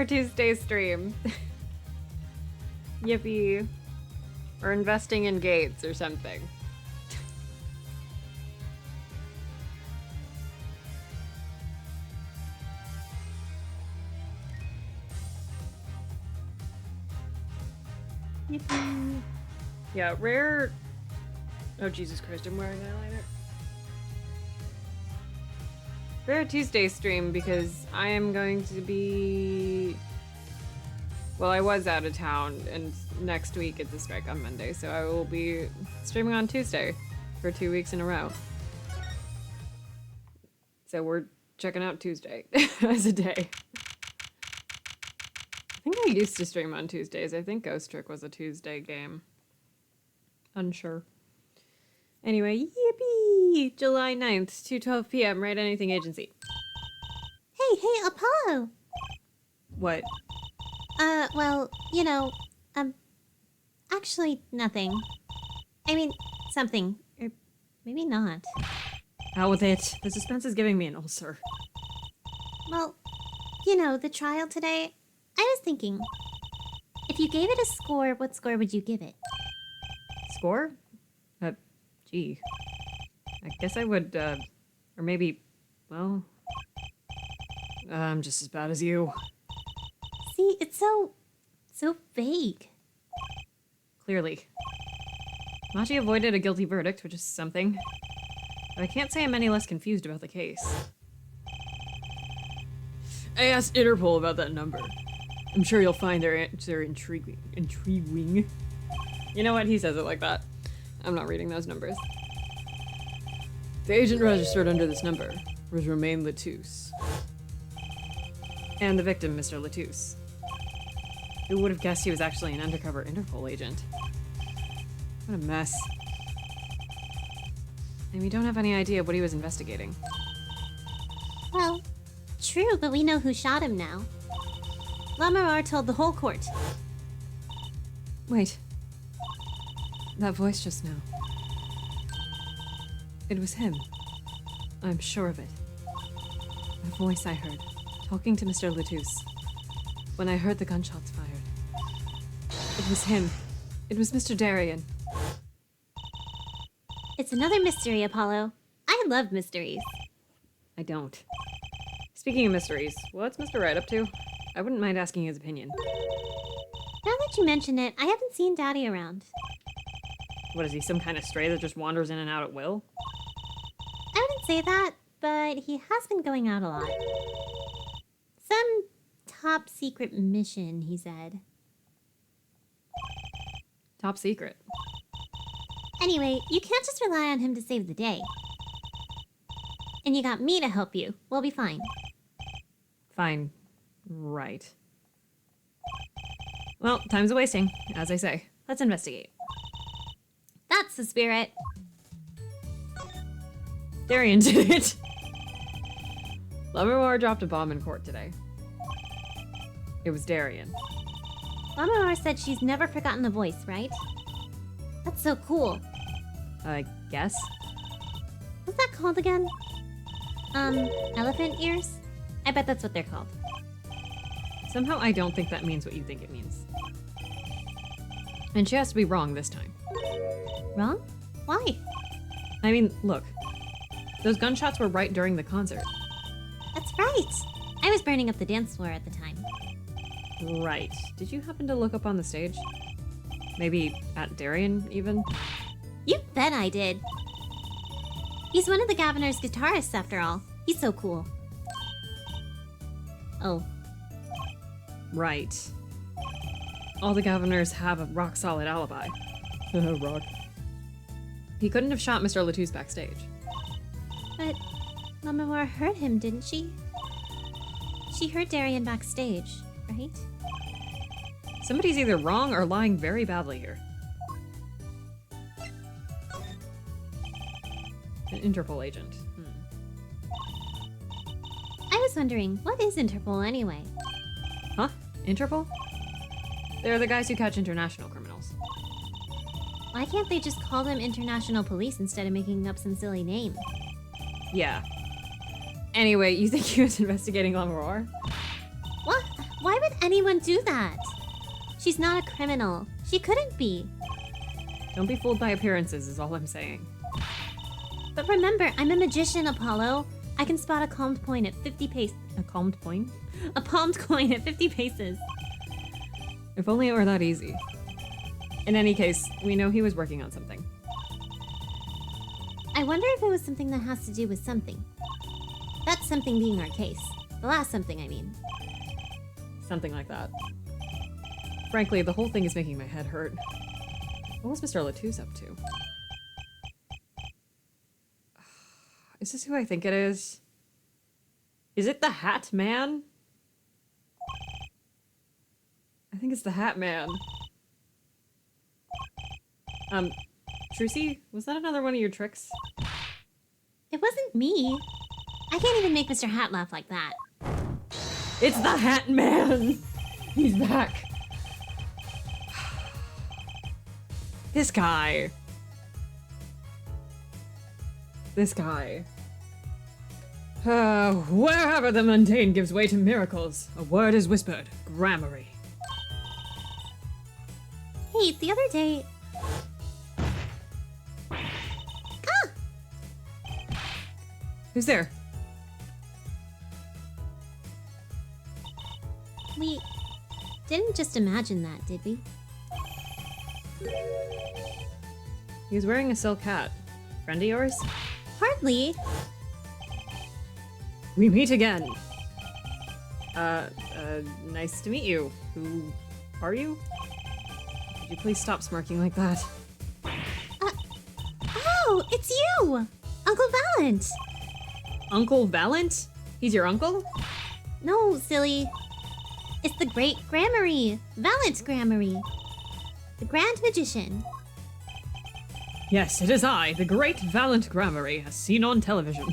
Rare Tuesday stream. Yippee. Or investing in gates or something. Yippee. Yeah, rare... Oh, Jesus Christ, I'm wearing eyeliner. Rare Tuesday stream because I am going to be... Well, I was out of town, and next week it's a strike on Monday, so I will be streaming on Tuesday for 2 weeks in a row. So we're checking out Tuesday as a day. I think I used to stream on Tuesdays. I think Ghost Trick was a Tuesday game. Unsure. Anyway, yippee! July 9th, 2:12 p.m. Write Anything Agency. Hey, Apollo! What? Well, you know, actually nothing. I mean, something. Or maybe not. Out with it. The suspense is giving me an ulcer. Well, you know, the trial today, I was thinking, if you gave it a score, what score would you give it? Score? Gee. I guess I would, or maybe, well... I'm just as bad as you. See, it's so vague. Clearly. Machi avoided a guilty verdict, which is something. But I can't say I'm any less confused about the case. I asked Interpol about that number. I'm sure you'll find their answer intriguing. You know what? He says it like that. I'm not reading those numbers. The agent registered under this number was Romain Latouche. And the victim, Mr. Latouche. Who would have guessed he was actually an undercover Interpol agent? What a mess. And we don't have any idea what he was investigating. Well, true, but we know who shot him now. Lamarar told the whole court. Wait. That voice just now. It was him. I'm sure of it. A voice I heard, talking to Mr. Latouche. When I heard the gunshots fired. It was him. It was Mr. Darien. It's another mystery, Apollo. I love mysteries. I don't. Speaking of mysteries, what's Mr. Wright up to? I wouldn't mind asking his opinion. Now that you mention it, I haven't seen Daddy around. What is he, some kind of stray that just wanders in and out at will? I wouldn't say that, but he has been going out a lot. Some top secret mission, he said. Top secret. Anyway, you can't just rely on him to save the day. And you got me to help you. We'll be fine. Fine. Right. Well, time's a wasting, as I say. Let's investigate. That's the spirit. Darien did it! Lamarar dropped a bomb in court today. It was Darien. Lamarar said she's never forgotten the voice, right? That's so cool. I guess? What's that called again? Elephant ears? I bet that's what they're called. Somehow I don't think that means what you think it means. And she has to be wrong this time. Wrong? Why? I mean, look. Those gunshots were right during the concert. That's right! I was burning up the dance floor at the time. Right. Did you happen to look up on the stage? Maybe at Darien, even? You bet I did. He's one of the governor's guitarists, after all. He's so cool. Oh. Right. All the governors have a rock-solid alibi. Rock. He couldn't have shot Mr. Latouche backstage. But Lamarar heard him, didn't she? She heard Darien backstage, right? Somebody's either wrong or lying very badly here. An Interpol agent. I was wondering, what is Interpol anyway? Huh? Interpol? They're the guys who catch international criminals. Why can't they just call them international police instead of making up some silly name? Yeah. Anyway, you think he was investigating Lamarar? What? Why would anyone do that? She's not a criminal. She couldn't be. Don't be fooled by appearances is all I'm saying. But remember, I'm a magician, Apollo. I can spot a calmed point at 50 paces. A calmed point? A palmed coin at 50 paces. If only it were that easy. In any case, we know he was working on something. I wonder if it was something that has to do with something. That's something being our case. The last something, I mean. Something like that. Frankly, the whole thing is making my head hurt. What was Mr. Latouche up to? Is this who I think it is? Is it the Hat Man? I think it's the Hat Man. Trucy, was that another one of your tricks? It wasn't me. I can't even make Mr. Hat laugh like that. It's the Hat Man! He's back. This guy. Wherever the mundane gives way to miracles, a word is whispered. Gramarye. Hey, the other day... Ah! Who's there? We didn't just imagine that, did we? He was wearing a silk hat. Friend of yours? Hardly. We meet again. Nice to meet you. Who are you? Could you please stop smirking like that? Oh, it's you! Uncle Valent! Uncle Valent? He's your uncle? No, silly. It's the great Gramarye. Valent Gramarye. The Grand Magician. Yes, it is I, the great Valent Gramarye, as seen on television.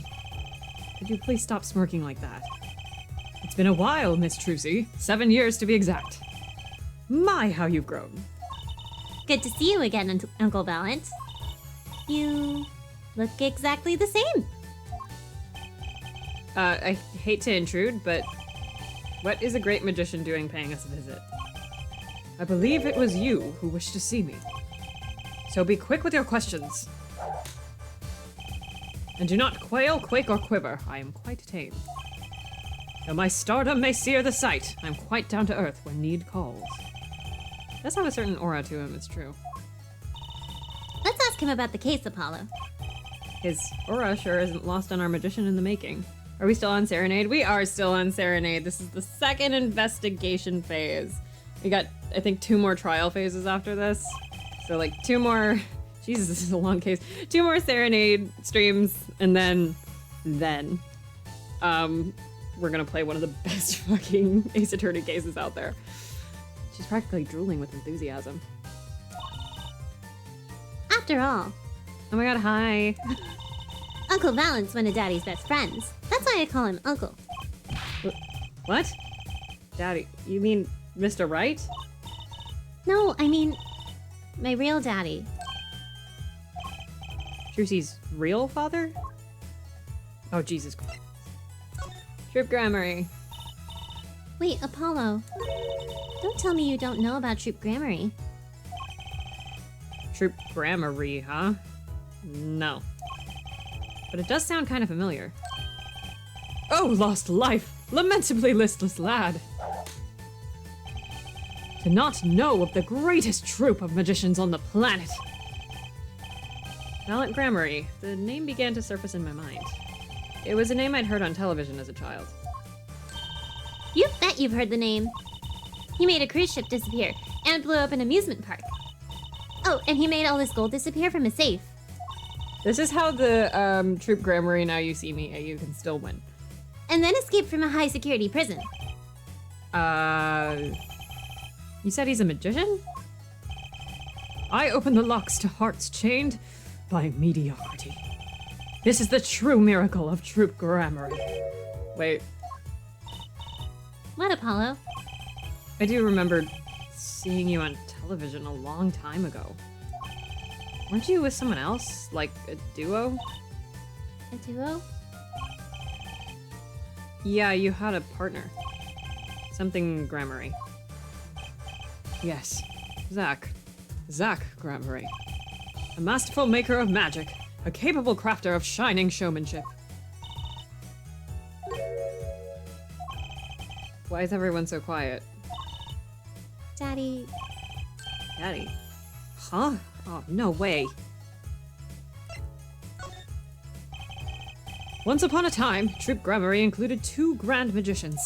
Could you please stop smirking like that? It's been a while, Miss Trucy. 7 years to be exact. My, how you've grown. Good to see you again, Uncle Valent. You look exactly the same. I hate to intrude, but what is a great magician doing paying us a visit? I believe it was you who wished to see me. So be quick with your questions. And do not quail, quake, or quiver. I am quite tame. Though my stardom may sear the sight, I'm quite down to earth when need calls. Does have a certain aura to him, it's true. Let's ask him about the case, Apollo. His aura sure isn't lost on our magician in the making. Are we still on Serenade? We are still on Serenade. This is the second investigation phase. We got, I think, 2 more trial phases after this. So, like, 2 more... Jesus, this is a long case. 2 more Serenade streams, and then... we're gonna play one of the best fucking Ace Attorney cases out there. She's practically drooling with enthusiasm. After all, Oh my god, hi. Uncle Valent's one of Daddy's best friends. That's why I call him Uncle. What? Daddy, you mean Mr. Wright? No, I mean, my real daddy. Trucy's real father? Oh, Jesus Christ. Troop Gramarye. Wait, Apollo. Don't tell me you don't know about Troop Gramarye. Troop Gramarye, huh? No. But it does sound kind of familiar. Oh, lost life! Lamentably listless lad! To not know of the greatest troop of magicians on the planet! Valent Gramarye. The name began to surface in my mind. It was a name I'd heard on television as a child. You bet you've heard the name. He made a cruise ship disappear and blew up an amusement park. Oh, and he made all this gold disappear from a safe. This is how the Troop Gramarye Now You See Me AU can still win. And then escaped from a high security prison. You said he's a magician? I open the locks to hearts chained by mediocrity. This is the true miracle of Troop Gramarye. Wait, What, Apollo? I do remember seeing you on television a long time ago. Weren't you with someone else? Like a duo? A duo? Yeah, you had a partner. Something Grammary. Yes, Zack. Zack Grammary. A masterful maker of magic. A capable crafter of shining showmanship. Why is everyone so quiet? Daddy. Daddy? Huh? Oh, no way. Once upon a time, Troop Grammary included 2 grand magicians.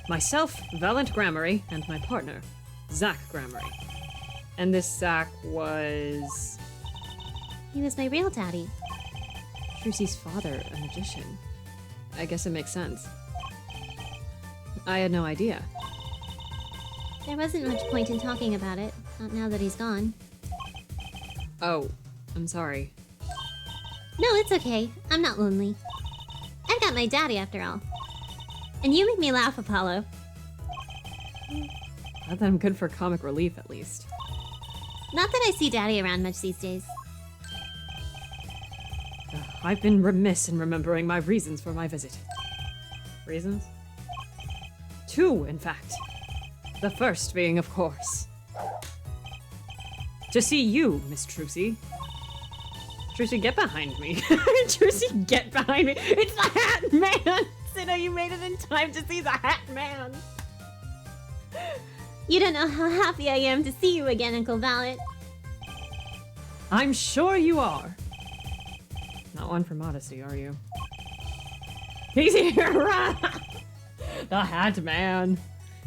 Myself, Valiant Grammary, and my partner, Zack Grammary. And this Zack was... He was my real daddy. Trucy's father, a magician. I guess it makes sense. I had no idea. There wasn't much point in talking about it, not now that he's gone. Oh, I'm sorry. No, it's okay. I'm not lonely. I've got my daddy after all. And you make me laugh, Apollo. Glad that I'm good for comic relief, at least. Not that I see daddy around much these days. I've been remiss in remembering my reasons for my visit. Reasons? 2, in fact. The first being, of course, to see you, Miss Trucy. Trucy, get behind me. Trucy, get behind me. It's the Hat Man! Cinna, you made it in time to see the Hat Man! You don't know how happy I am to see you again, Uncle Valiant. I'm sure you are. Not one for modesty, are you? He's here! The Hat Man!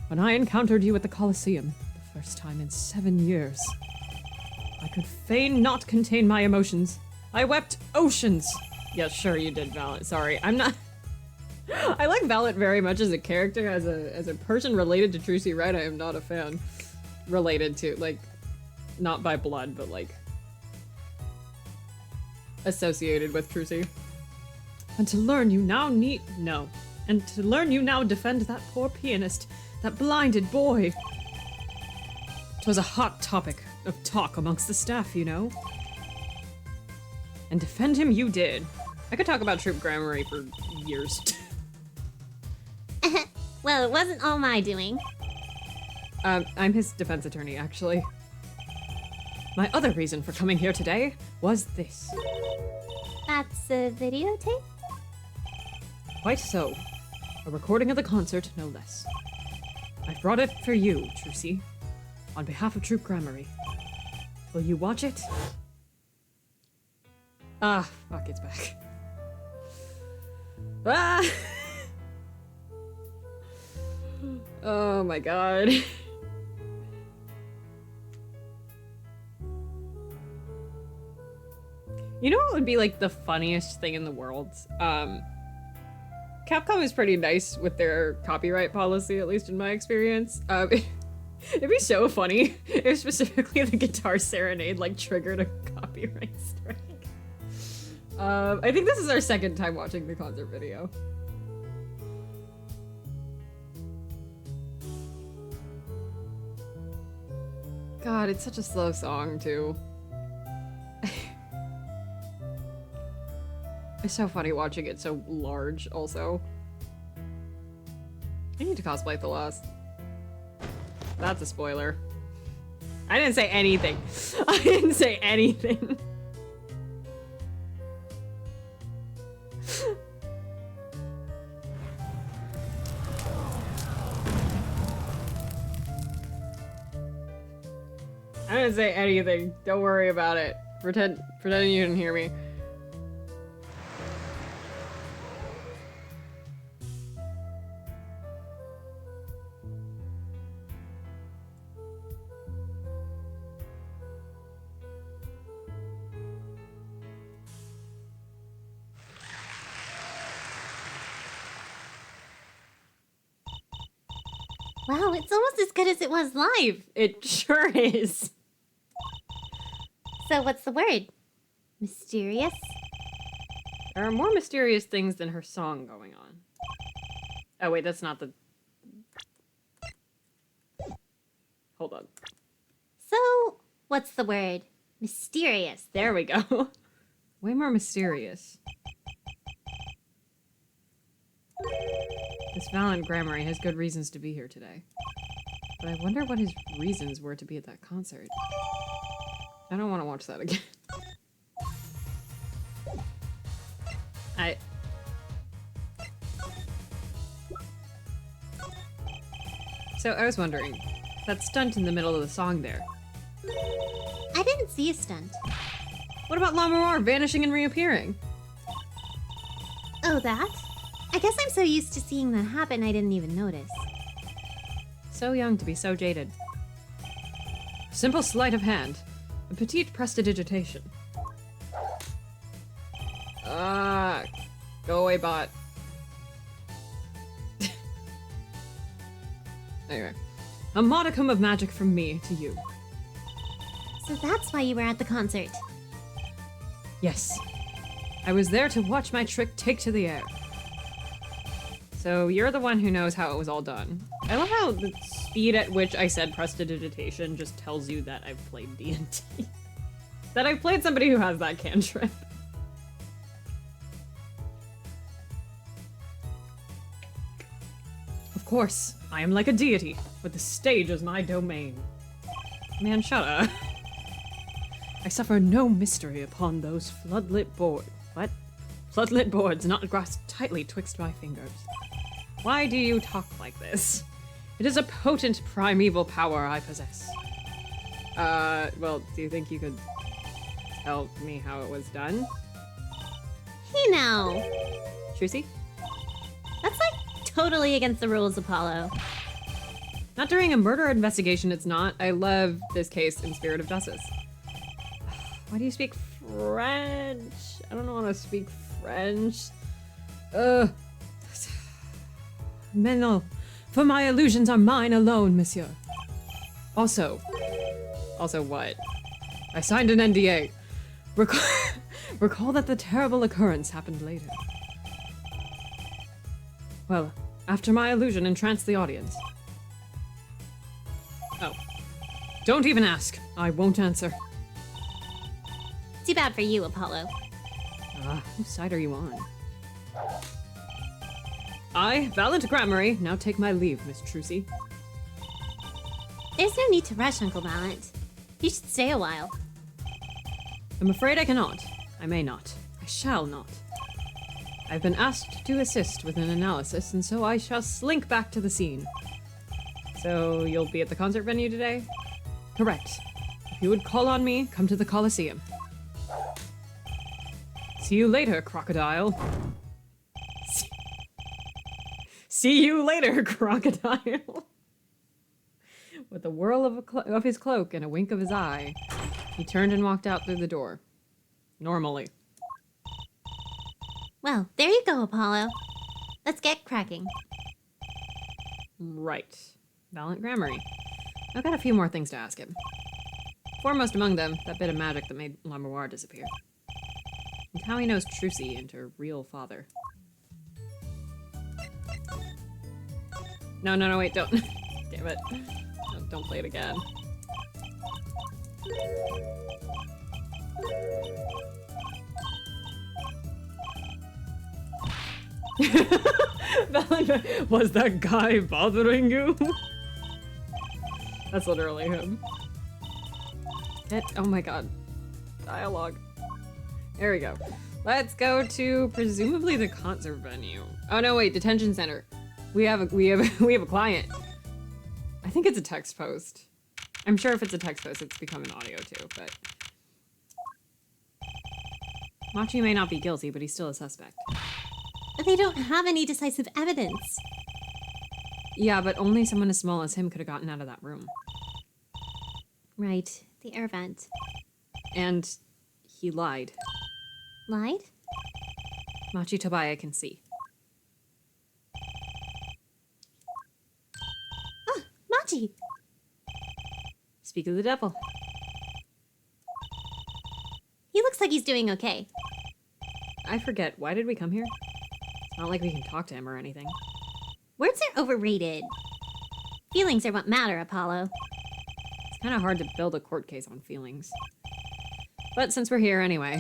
When I encountered you at the Colosseum, the first time in 7 years, I could fain not contain my emotions. I wept oceans! Yeah, sure you did, Valiant. Sorry, I'm not... I like Valiant very much as a character. As a person related to Trucy Wright, I am not a fan. Related to, like, not by blood, but, like, associated with Trucy. And to learn you now And to learn you now defend that poor pianist, that blinded boy. 'Twas a hot topic of talk amongst the staff, you know. And defend him you did. I could talk about Troop Grammary for years. Well, it wasn't all my doing. I'm his defense attorney, actually. My other reason for coming here today was this. That's a videotape? Quite so. A recording of the concert, no less. I brought it for you, Trucy. On behalf of Troop Grammary. Will you watch it? Ah, fuck, it's back. Ah! Oh my god. You know what would be like the funniest thing in the world? Capcom is pretty nice with their copyright policy, at least in my experience. It'd be so funny if specifically the guitar serenade like triggered a copyright strike. I think this is our second time watching the concert video. God, it's such a slow song, too. It's so funny watching it so large, also. I need to cosplay the Lost. That's a spoiler. I didn't say anything. I didn't say anything. I didn't say anything. Don't worry about it. Pretend you didn't hear me. Wow, it's almost as good as it was live. It sure is. So what's the word? Mysterious? There are more mysterious things than her song going on. Oh wait, that's not the... Hold on. So, what's the word? Mysterious. There we go. Way more mysterious. This Valiant Grammary has good reasons to be here today. But I wonder what his reasons were to be at that concert. I don't want to watch that again. So I was wondering, that stunt in the middle of the song there. I didn't see a stunt. What about Lamar vanishing and reappearing? Oh, that? I guess I'm so used to seeing that happen I didn't even notice. So young to be so jaded. Simple sleight of hand. A petite prestidigitation. Go away, bot. Anyway. A modicum of magic from me to you. So that's why you were at the concert. Yes. I was there to watch my trick take to the air. So you're the one who knows how it was all done. I love how the speed at which I said prestidigitation just tells you that I've played D&D. That I've played somebody who has that cantrip. Of course, I am like a deity, with the stage as my domain. Man, shut up. I suffer no mystery upon those floodlit boards. What? Floodlit boards not grasped tightly twixt my fingers. Why do you talk like this? It is a potent primeval power I possess. Well, do you think you could tell me how it was done? Hey now! Trucy? That's like totally against the rules, Apollo. Not during a murder investigation, it's not. I love this case in spirit of justice. Why do you speak French? I don't want to speak French. Mais non, for my illusions are mine alone, monsieur. Also what? I signed an NDA. Recall that the terrible occurrence happened later. Well, after my illusion entranced the audience. Oh. Don't even ask. I won't answer. Too bad for you, Apollo. Whose side are you on? I, Valiant Grammary, now take my leave, Miss Trucy. There's no need to rush, Uncle Valiant. You should stay a while. I'm afraid I cannot. I may not. I shall not. I've been asked to assist with an analysis, and so I shall slink back to the scene. So, you'll be at the concert venue today? Correct. If you would call on me, come to the Coliseum. See you later, crocodile. See you later, crocodile. With a whirl of his cloak and a wink of his eye, he turned and walked out through the door. Normally. Well, there you go, Apollo. Let's get cracking. Right. Valiant Grammary. I've got a few more things to ask him. Foremost among them, that bit of magic that made Lamar disappear. And how he knows Trucy and her real father. No, wait, don't. Damn it. Don't play it again. Was that guy bothering you? That's literally him. Oh my god. Dialogue. There we go. Let's go to presumably the concert venue. Oh no, wait, detention center. We have a client. I think it's a text post. I'm sure if it's a text post, it's become an audio too, but... Machi may not be guilty, but he's still a suspect. But they don't have any decisive evidence. Yeah, but only someone as small as him could have gotten out of that room. Right, the air vent. And he lied. Lied? Machi Tobaya can see. Ah, Machi! Speak of the devil. He looks like he's doing okay. I forget, why did we come here? It's not like we can talk to him or anything. Words are overrated. Feelings are what matter, Apollo. It's kind of hard to build a court case on feelings. But since we're here anyway,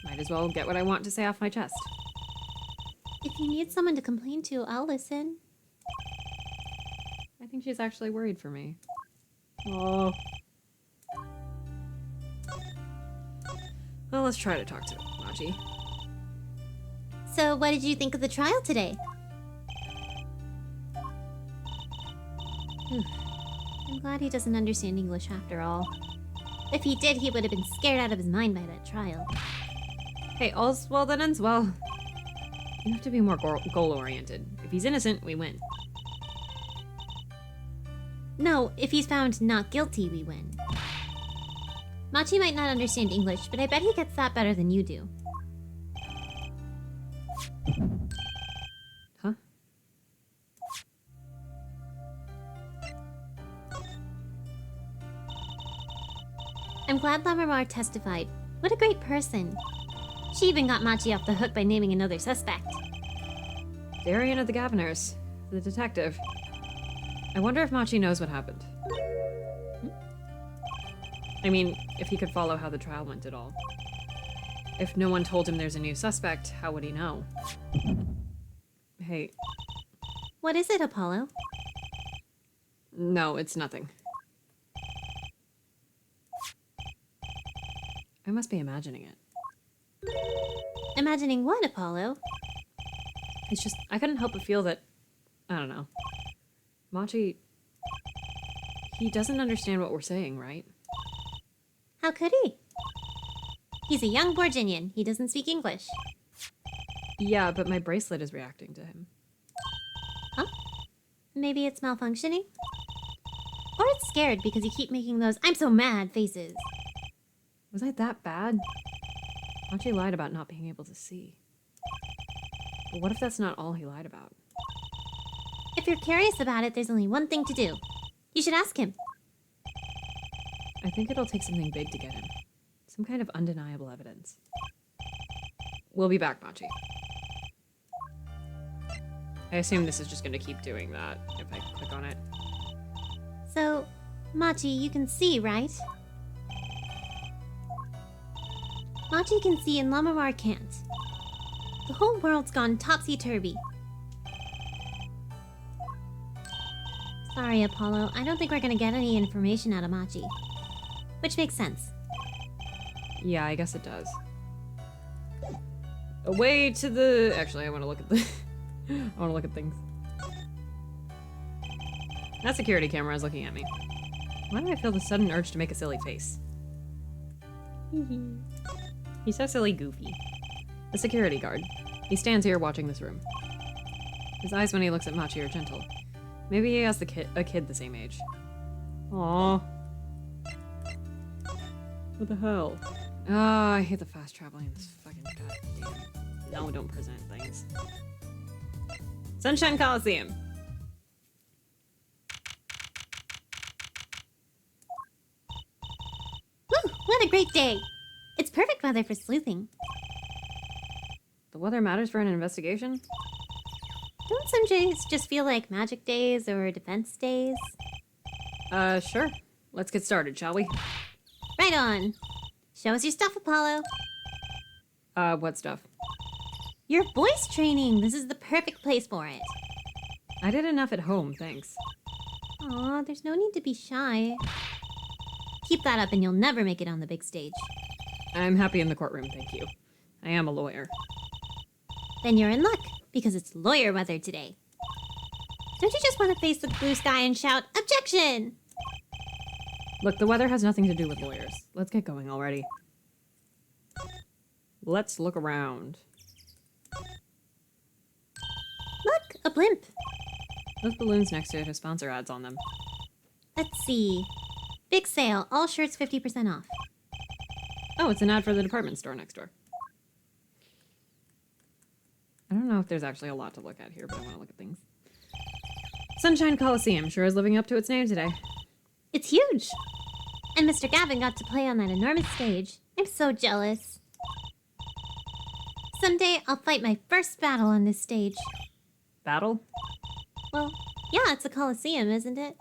might as well get what I want to say off my chest. If you need someone to complain to, I'll listen. I think she's actually worried for me. Oh. Well, let's try to talk to Machi. So, what did you think of the trial today? I'm glad he doesn't understand English after all. If he did, he would have been scared out of his mind by that trial. Hey, all's well that ends well. You have to be more goal-oriented. If he's innocent, we win. No, if he's found not guilty, we win. Machi might not understand English, but I bet he gets that better than you do. Huh? I'm glad Lammermar testified. What a great person. She even got Machi off the hook by naming another suspect. Darian of the Governors, the detective. I wonder if Machi knows what happened. I mean, if he could follow how the trial went at all. If no one told him there's a new suspect, how would he know? Hey. What is it, Apollo? No, it's nothing. I must be imagining it. Imagining what, Apollo? It's just, I couldn't help but feel that, I don't know. Machi, he doesn't understand what we're saying, right? How could he? He's a young Borginian. He doesn't speak English. Yeah, but my bracelet is reacting to him. Huh? Maybe it's malfunctioning? Or it's scared because you keep making those "I'm so mad" faces. Was I that bad? Machi lied about not being able to see. But what if that's not all he lied about? If you're curious about it, there's only one thing to do. You should ask him. I think it'll take something big to get him. Some kind of undeniable evidence. We'll be back, Machi. I assume this is just going to keep doing that if I click on it. So, Machi, you can see, right? Machi can see and Lammermar can't. The whole world's gone topsy-turvy. Sorry, Apollo. I don't think we're gonna get any information out of Machi. Which makes sense. Yeah, I guess it does. Away to the... Actually, I want to look at the... I want to look at things. That security camera is looking at me. Why do I feel the sudden urge to make a silly face? He's so silly goofy. The security guard. He stands here watching this room. His eyes when he looks at Machi are gentle. Maybe he has a kid the same age. Aww. What the hell? Ah, I hate the fast traveling in this fucking goddamn. No, don't present things. Sunshine Coliseum. Woo! What a great day! It's perfect weather for sleuthing. The weather matters for an investigation? Don't some days just feel like magic days or defense days? Sure. Let's get started, shall we? Right on. Show us your stuff, Apollo. What stuff? Your voice training. This is the perfect place for it. I did enough at home, thanks. Aw, there's no need to be shy. Keep that up and you'll never make it on the big stage. I'm happy in the courtroom, thank you. I am a lawyer. Then you're in luck, because it's lawyer weather today. Don't you just want to face the blue sky and shout, "Objection!" Look, the weather has nothing to do with lawyers. Let's get going already. Let's look around. Look, a blimp. Those balloons next to it have sponsor ads on them. Let's see. Big sale, all shirts 50% off. Oh, it's an ad for the department store next door. I don't know if there's actually a lot to look at here, but I want to look at things. Sunshine Coliseum sure is living up to its name today. It's huge! And Mr. Gavin got to play on that enormous stage. I'm so jealous. Someday I'll fight my first battle on this stage. Battle? Well, yeah, it's a coliseum, isn't it?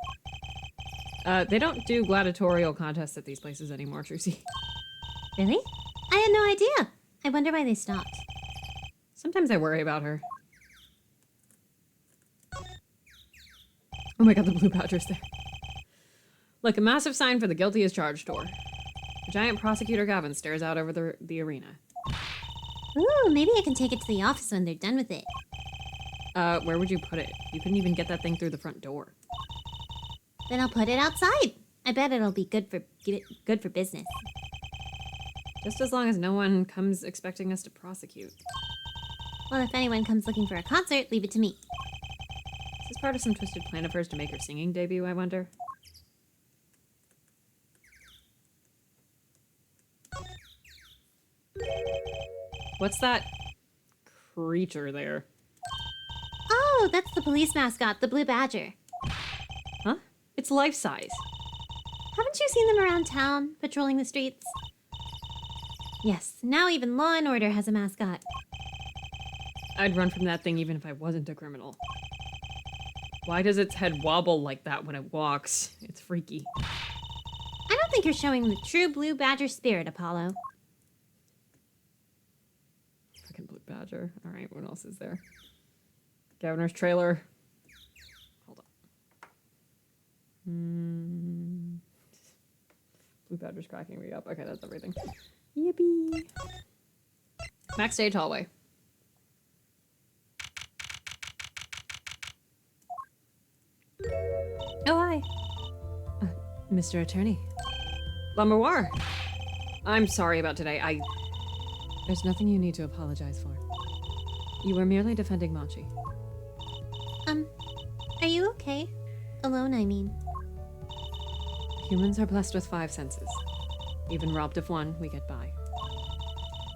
They don't do gladiatorial contests at these places anymore, Trucy. Really? I had no idea. I wonder why they stopped. Sometimes I worry about her. Oh my god, the blue badger's there. Like a massive sign for the guilty as charged door. A giant prosecutor Gavin stares out over the arena. Ooh, maybe I can take it to the office when they're done with it. Where would you put it? You couldn't even get that thing through the front door. Then I'll put it outside. I bet it'll be good for business. Just as long as no one comes expecting us to prosecute. Well, if anyone comes looking for a concert, leave it to me. Is this part of some twisted plan of hers to make her singing debut, I wonder? What's that creature there? Oh, that's the police mascot, the blue badger. Huh? It's life-size. Haven't you seen them around town, patrolling the streets? Yes, now even Law and Order has a mascot. I'd run from that thing even if I wasn't a criminal. Why does its head wobble like that when it walks? It's freaky. I don't think you're showing the true blue badger spirit, Apollo. Fucking blue badger. Alright, what else is there? Governor's trailer. Hold on. Blue badger's cracking me up. Okay, that's everything. Yippee! Backstage hallway. Oh, hi. Mr. Attorney. Lamouar. I'm sorry about today. There's nothing you need to apologize for. You were merely defending Machi. Are you okay? Alone, I mean. Humans are blessed with 5 senses. Even robbed of one, we get by.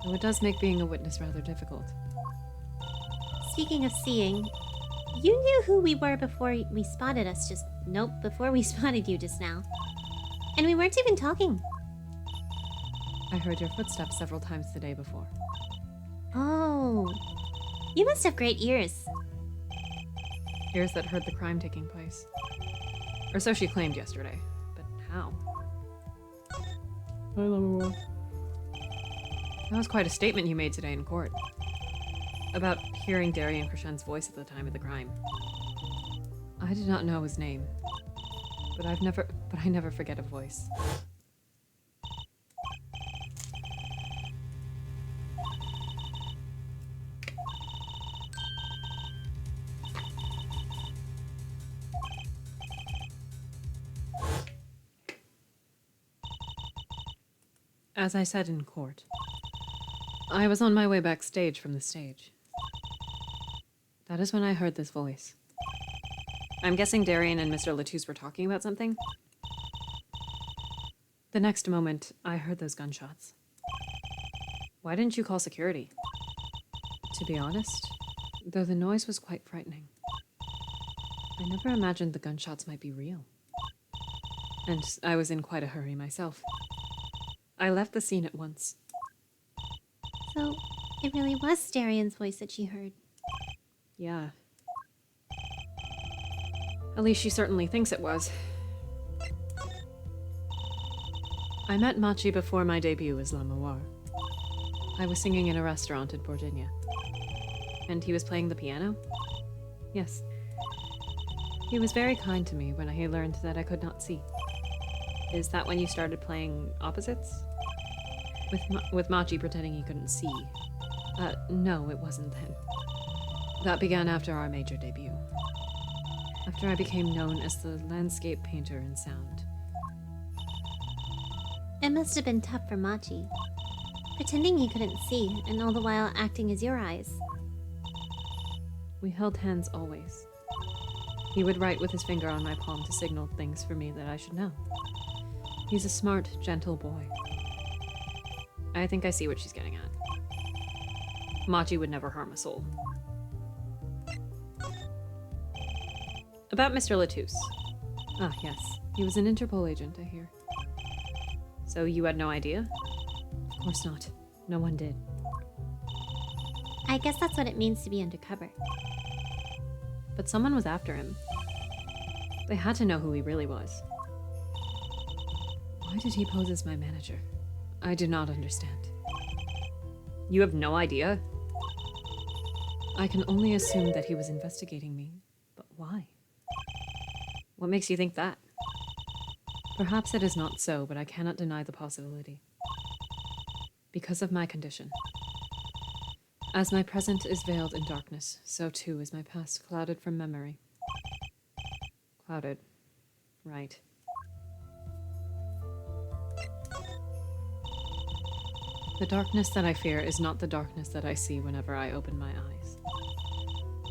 Though it does make being a witness rather difficult. Speaking of seeing, you knew who we were before we spotted us before we spotted you just now. And we weren't even talking. I heard your footsteps several times the day before. Oh. You must have great ears. Ears that heard the crime taking place. Or so she claimed yesterday. But how? Hi, Lamouar. That was quite a statement you made today in court. About hearing Darian Crescen's voice at the time of the crime. I did not know his name. But I never forget a voice. As I said in court, I was on my way backstage from the stage. That is when I heard this voice. I'm guessing Darian and Mr. Latouche were talking about something. The next moment, I heard those gunshots. Why didn't you call security? To be honest, though the noise was quite frightening, I never imagined the gunshots might be real. And I was in quite a hurry myself. I left the scene at once. So, it really was Darian's voice that she heard. Yeah. At least she certainly thinks it was. I met Machi before my debut as Lamouar. I was singing in a restaurant in Virginia. And he was playing the piano? Yes. He was very kind to me when he learned that I could not see. Is that when you started playing opposites? With Machi pretending he couldn't see. No, it wasn't then. That began after our major debut. After I became known as the landscape painter in sound. It must have been tough for Machi. Pretending he couldn't see, and all the while acting as your eyes. We held hands always. He would write with his finger on my palm to signal things for me that I should know. He's a smart, gentle boy. I think I see what she's getting at. Machi would never harm a soul. About Mr. Latouche. Ah, yes. He was an Interpol agent, I hear. So you had no idea? Of course not. No one did. I guess that's what it means to be undercover. But someone was after him. They had to know who he really was. Why did he pose as my manager? I do not understand. You have no idea? I can only assume that he was investigating me, but why? What makes you think that? Perhaps it is not so, but I cannot deny the possibility. Because of my condition. As my present is veiled in darkness, so too is my past clouded from memory. Clouded. Right. The darkness that I fear is not the darkness that I see whenever I open my eyes.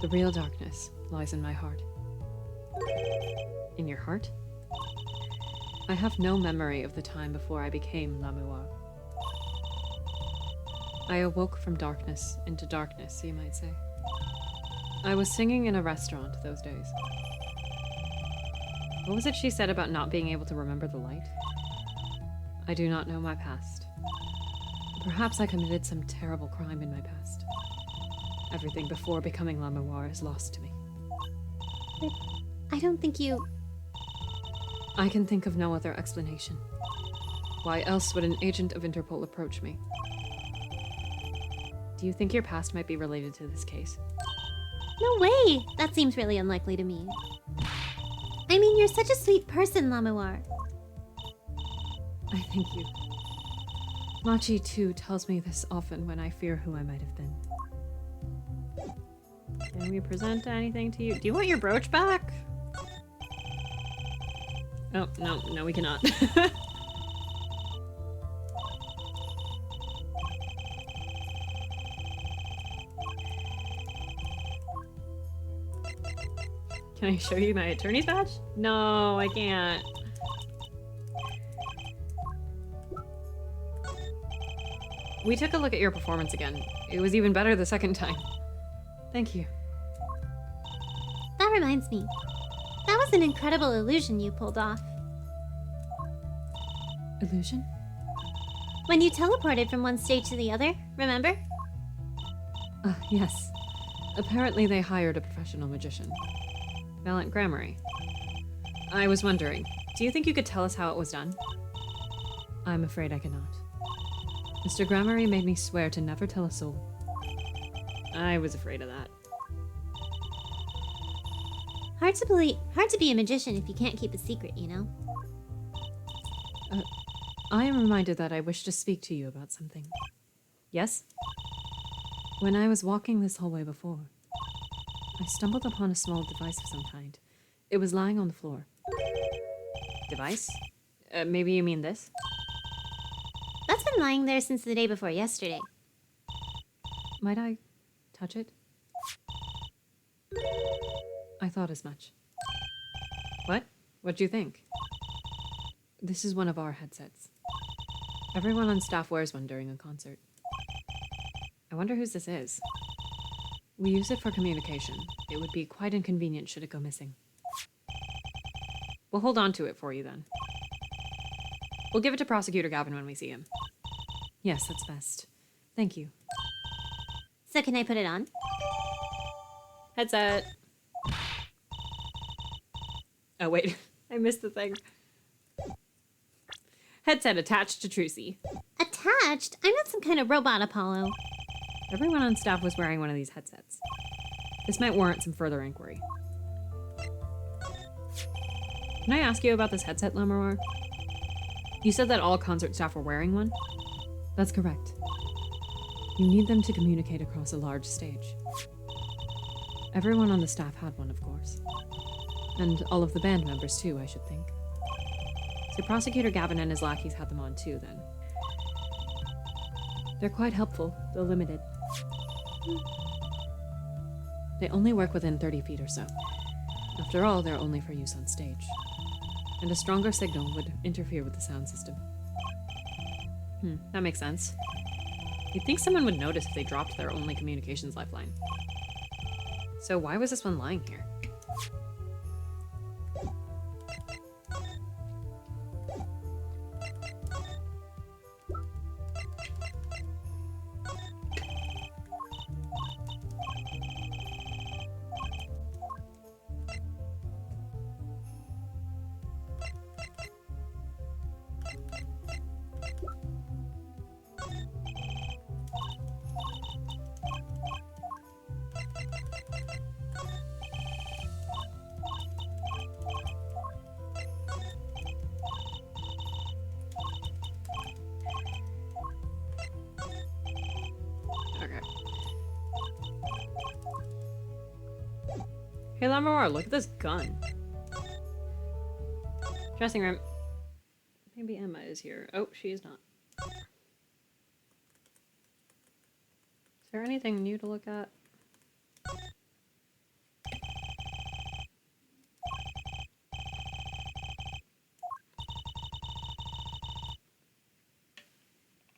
The real darkness lies in my heart. In your heart? I have no memory of the time before I became Lamuar. I awoke from darkness into darkness, you might say. I was singing in a restaurant those days. What was it she said about not being able to remember the light? I do not know my past. Perhaps I committed some terrible crime in my past. Everything before becoming Lamuar is lost to me. But I don't think you... I can think of no other explanation. Why else would an agent of Interpol approach me? Do you think your past might be related to this case? No way! That seems really unlikely to me. I mean, you're such a sweet person, Lamuar. I thank you. Machi, too, tells me this often when I fear who I might have been. Can we present anything to you? Do you want your brooch back? Oh, no, we cannot. Can I show you my attorney's badge? No, I can't. We took a look at your performance again. It was even better the second time. Thank you. That reminds me. That was an incredible illusion you pulled off. Illusion? When you teleported from one stage to the other, remember? Yes. Apparently they hired a professional magician. Valiant Grammary. I was wondering, do you think you could tell us how it was done? I'm afraid I cannot. Mr. Grammary made me swear to never tell a soul. I was afraid of that. Hard to be a magician if you can't keep a secret, you know? I am reminded that I wish to speak to you about something. Yes? When I was walking this hallway before, I stumbled upon a small device of some kind. It was lying on the floor. Device? Maybe you mean this? That's been lying there since the day before yesterday. Might I touch it? I thought as much. What? What do you think? This is one of our headsets. Everyone on staff wears one during a concert. I wonder whose this is. We use it for communication. It would be quite inconvenient should it go missing. We'll hold on to it for you then. We'll give it to Prosecutor Gavin when we see him. Yes, that's best. Thank you. So can I put it on? Headset. Oh, wait. I missed the thing. Headset attached to Trucy. Attached? I'm not some kind of robot, Apollo. Everyone on staff was wearing one of these headsets. This might warrant some further inquiry. Can I ask you about this headset, Lamaror? You said that all concert staff were wearing one? That's correct. You need them to communicate across a large stage. Everyone on the staff had one, of course. And all of the band members, too, I should think. So Prosecutor Gavin and his lackeys had them on, too, then. They're quite helpful, though limited. They only work within 30 feet or so. After all, they're only for use on stage. And a stronger signal would interfere with the sound system. That makes sense. You'd think someone would notice if they dropped their only communications lifeline. So why was this one lying here? Hey, Lamar, look at this gun. Dressing room. Maybe Emma is here. Oh, she is not. Is there anything new to look at?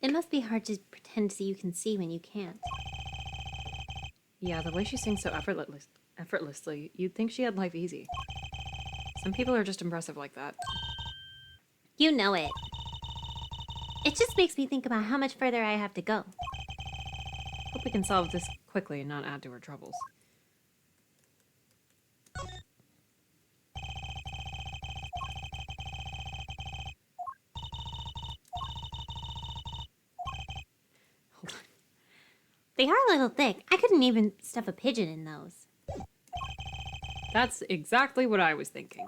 It must be hard to pretend so you can see when you can't. Yeah, the way she sings so effortlessly, you'd think she had life easy. Some people are just impressive like that. You know it. It just makes me think about how much further I have to go. Hope we can solve this quickly and not add to her troubles. Hold on. They are a little thick. I couldn't even stuff a pigeon in those. That's exactly what I was thinking.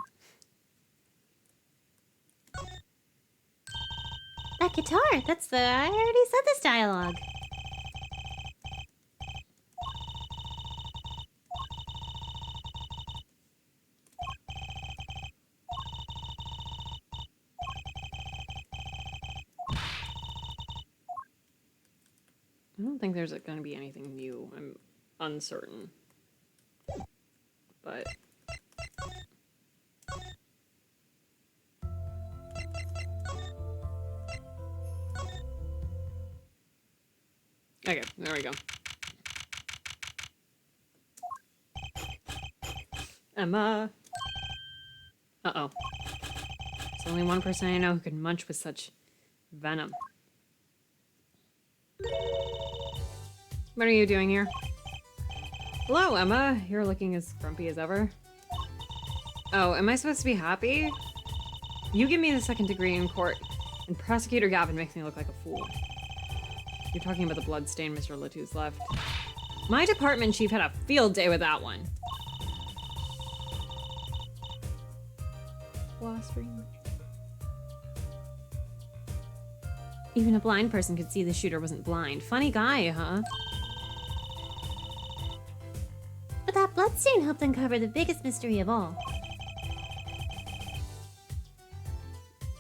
That guitar, I already said this dialogue. I don't think there's going to be anything new. I'm uncertain. But... okay, there we go. Emma! Uh-oh. There's only one person I know who can munch with such venom. What are you doing here? Hello, Emma. You're looking as grumpy as ever. Oh, am I supposed to be happy? You give me the second degree in court, and Prosecutor Gavin makes me look like a fool. You're talking about the bloodstain Mr. Latou's left. My department chief had a field day with that one. Even a blind person could see the shooter wasn't blind. Funny guy, huh? But that bloodstain helped uncover the biggest mystery of all.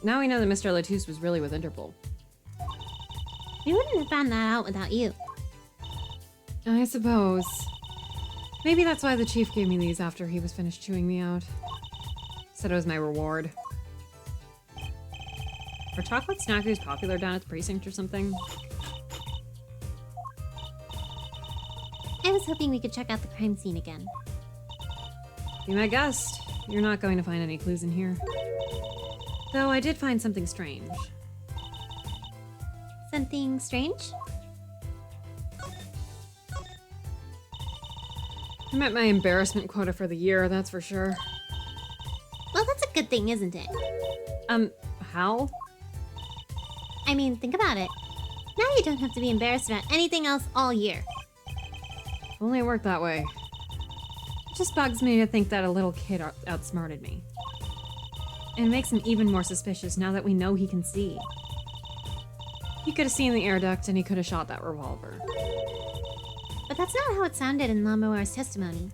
Now we know that Mr. Latou's was really with Interpol. We wouldn't have found that out without you. I suppose. Maybe that's why the chief gave me these after he was finished chewing me out. Said it was my reward. Are chocolate snackers popular down at the precinct or something? I was hoping we could check out the crime scene again. Be my guest. You're not going to find any clues in here. Though I did find something strange. Something strange? I met my embarrassment quota for the year, that's for sure. Well, that's a good thing, isn't it? How? I mean, think about it. Now you don't have to be embarrassed about anything else all year. If only it worked that way. It just bugs me to think that a little kid outsmarted me. And it makes him even more suspicious now that we know he can see. He could have seen the air duct and he could have shot that revolver. But that's not how it sounded in Lamoire's testimony.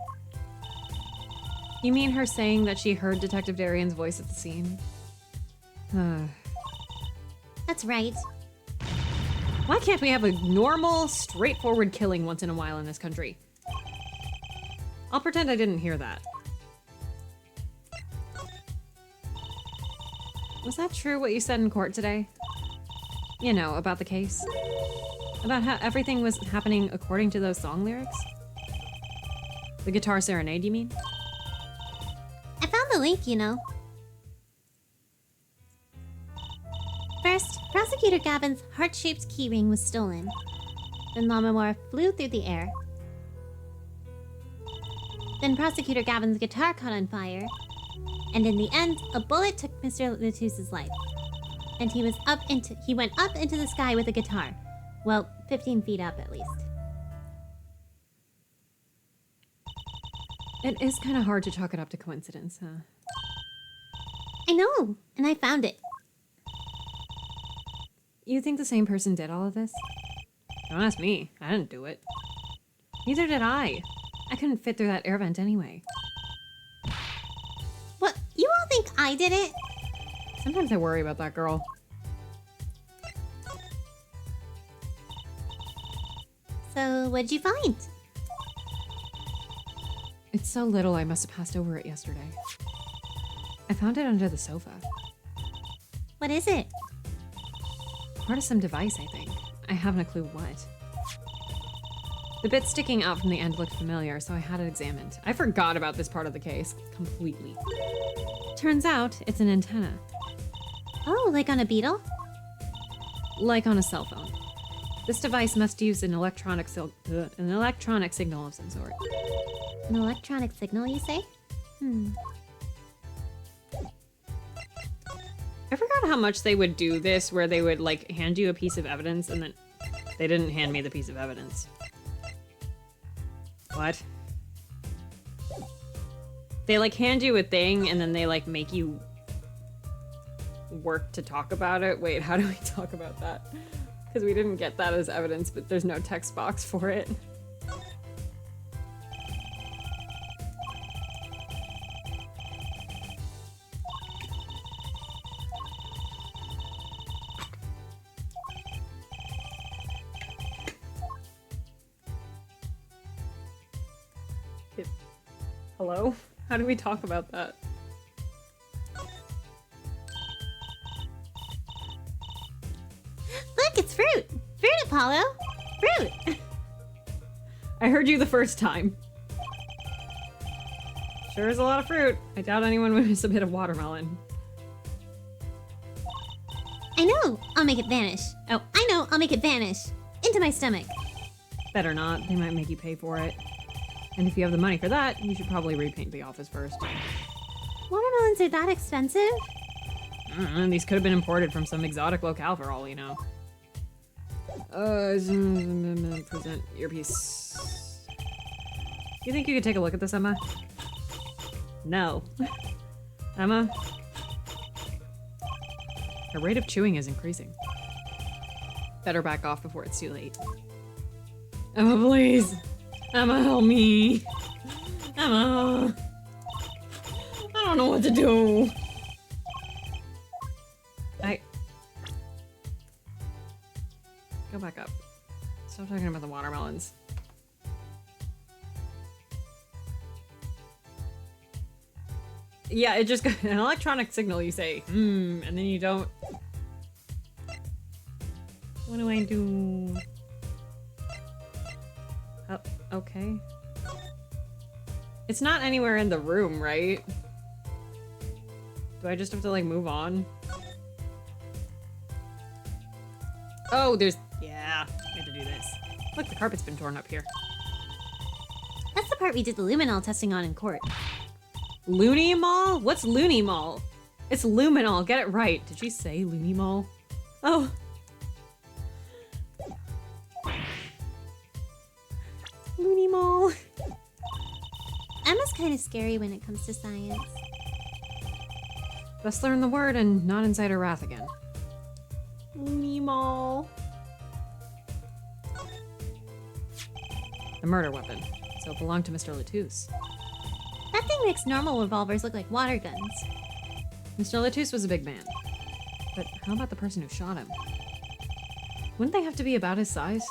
You mean her saying that she heard Detective Darian's voice at the scene? That's right. Why can't we have a normal, straightforward killing once in a while in this country? I'll pretend I didn't hear that. Was that true what you said in court today? You know, about the case? About how everything was happening according to those song lyrics? The guitar serenade, you mean? I found the link, you know. First, Prosecutor Gavin's heart-shaped keyring was stolen. Then Lammermoor flew through the air. Then Prosecutor Gavin's guitar caught on fire. And in the end, a bullet took Mr. Latou's life. And he went up into the sky with a guitar. Well, 15 feet up at least. It is kind of hard to chalk it up to coincidence, huh? I know, and I found it. You think the same person did all of this? Don't ask me. I didn't do it. Neither did I. I couldn't fit through that air vent anyway. I did it? Sometimes I worry about that girl. So, what'd you find? It's so little I must have passed over it yesterday. I found it under the sofa. What is it? Part of some device, I think. I haven't a clue what. The bit sticking out from the end looked familiar, so I had it examined. I forgot about this part of the case completely. Turns out, it's an antenna. Oh, like on a beetle? Like on a cell phone. This device must use an electronic signal of some sort. An electronic signal, you say? I forgot how much they would do this, where they would, like, hand you a piece of evidence, and then they didn't hand me the piece of evidence. What? They, like, hand you a thing, and then they, like, make you work to talk about it. Wait, how do we talk about that? Because we didn't get that as evidence, but there's no text box for it. Hello? How do we talk about that? Look, it's fruit! Fruit, Apollo! Fruit! I heard you the first time. Sure is a lot of fruit. I doubt anyone would miss a bit of watermelon. I know! I'll make it vanish. Oh, I know! I'll make it vanish! Into my stomach. Better not. They might make you pay for it. And if you have the money for that, you should probably repaint the office first. Watermelons are that expensive? These could have been imported from some exotic locale for all we know. Present earpiece. You think you could take a look at this, Emma? No. Emma? Her rate of chewing is increasing. Better back off before it's too late. Emma, please! Emma, help me! Emma! I don't know what to do! Go back up. Stop talking about the watermelons. Yeah, it just got an electronic signal, you say, and then you don't. What do I do? Oh, okay. It's not anywhere in the room, right? Do I just have to, like, move on? Oh, there's... Yeah, I have to do this. Look, the carpet's been torn up here. That's the part we did the luminol testing on in court. Loony Mall? What's Loony Mall? It's luminol, get it right. Did she say Loony Mall? Oh. Loony Mall. Emma's kind of scary when it comes to science. Best learn the word and not incite her wrath again. Loony Mall. The murder weapon. So it belonged to Mr. Latouche. That thing makes normal revolvers look like water guns. Mr. Latouche was a big man. But how about the person who shot him? Wouldn't they have to be about his size?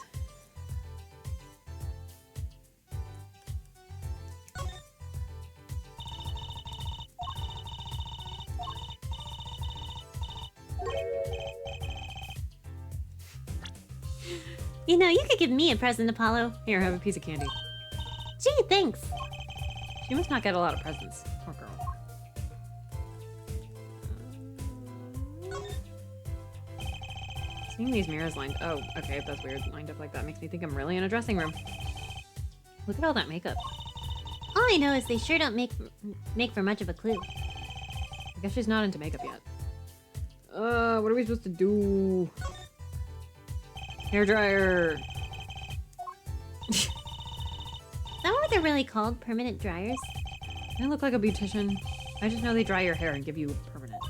You know, you could give me a present, Apollo. Here, have a piece of candy. Gee, thanks. She must not get a lot of presents. Poor girl. Seeing these mirrors lined... Oh, okay, that's weird. Lined up like that makes me think I'm really in a dressing room. Look at all that makeup. All I know is they sure don't make for much of a clue. I guess she's not into makeup yet. What are we supposed to do? Hairdryer. Is that what they're really called? Permanent dryers? I look like a beautician. I just know they dry your hair and give you permanent.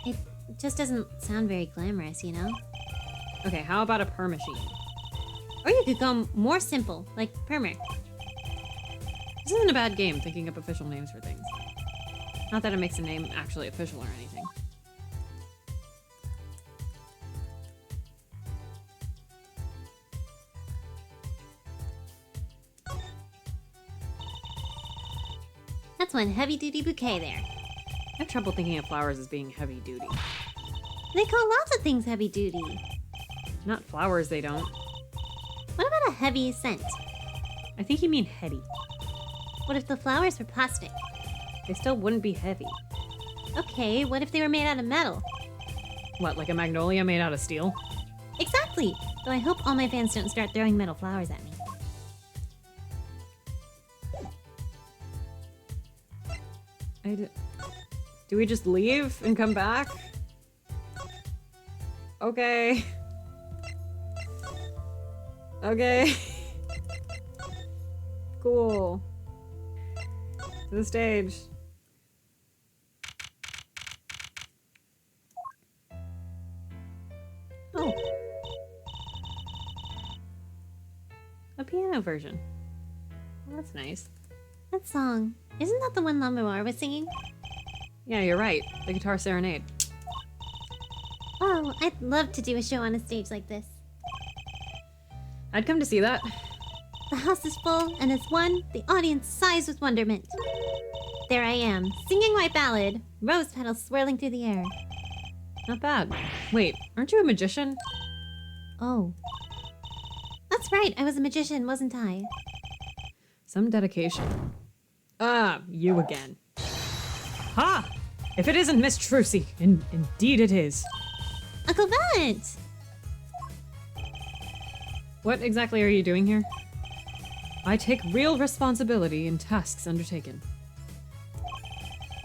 It just doesn't sound very glamorous, you know? Okay, how about a perm machine? Or you could go more simple, like permer. This isn't a bad game, thinking up official names for things. Not that it makes the name actually official or anything. That's one heavy-duty bouquet there. I have trouble thinking of flowers as being heavy duty. They call lots of things heavy-duty. Not flowers, they don't. What about a heavy scent? I think you mean heady. What if the flowers were plastic? They still wouldn't be heavy. Okay, what if they were made out of metal? What, like a magnolia made out of steel? Exactly! Though I hope all my fans don't start throwing metal flowers at me. Do we just leave and come back? Okay. Okay. Cool. To the stage. Oh. A piano version. Well, that's nice. That song, isn't that the one Lamoir was singing? Yeah, you're right. The Guitar Serenade. Oh, I'd love to do a show on a stage like this. I'd come to see that. The house is full, and as one, the audience sighs with wonderment. There I am, singing my ballad, rose petals swirling through the air. Not bad. Wait, aren't you a magician? Oh. That's right, I was a magician, wasn't I? Some dedication. Ah, you again. Ha! If it isn't Miss Trucy, indeed it is. Uncle Valent! What exactly are you doing here? I take real responsibility in tasks undertaken.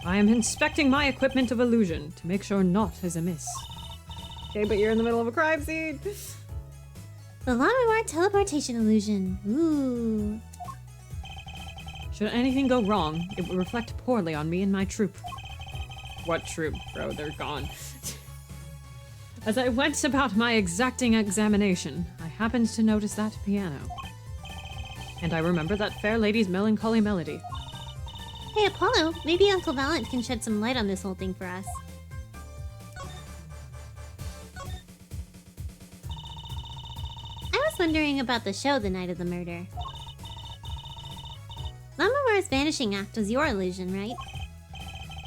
I am inspecting my equipment of illusion to make sure naught is amiss. Okay, but you're in the middle of a crime scene. The Lamoir teleportation illusion. Ooh. Should anything go wrong, it would reflect poorly on me and my troupe. What troupe, bro? They're gone. As I went about my exacting examination, I happened to notice that piano. And I remember that fair lady's melancholy melody. Hey, Apollo, maybe Uncle Valent can shed some light on this whole thing for us. I was wondering about the show the night of the murder. Lamoir's vanishing act was your illusion, right?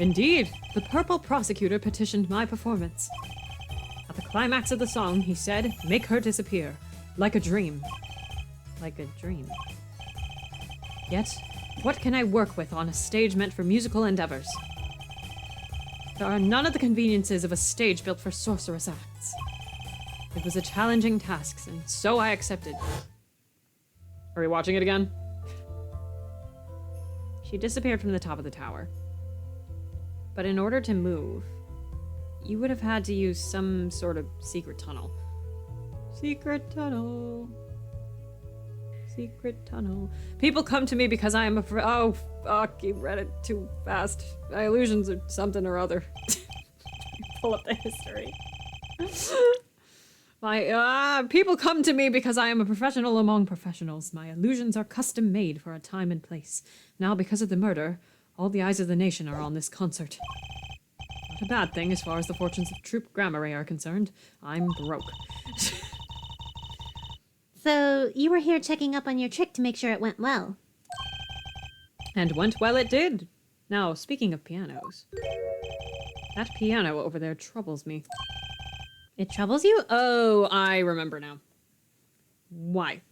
Indeed, the purple prosecutor petitioned my performance. At the climax of the song, he said, "Make her disappear, like a dream." Like a dream. Yet, what can I work with on a stage meant for musical endeavors? There are none of the conveniences of a stage built for sorceress acts. It was a challenging task, and so I accepted. Are we watching it again? She disappeared from the top of the tower. But in order to move, you would have had to use some sort of secret tunnel. Secret tunnel. Secret tunnel. People come to me because I am afraid. Oh, fuck, you read it too fast. My illusions are something or other. Pull up the history. People come to me because I am a professional among professionals. My illusions are custom made for a time and place. Now, because of the murder, all the eyes of the nation are on this concert. Not a bad thing as far as the fortunes of Troop Grammary are concerned. I'm broke. So, you were here checking up on your trick to make sure it went well. And went well it did. Now, speaking of pianos. That piano over there troubles me. It troubles you? Oh, I remember now. Why?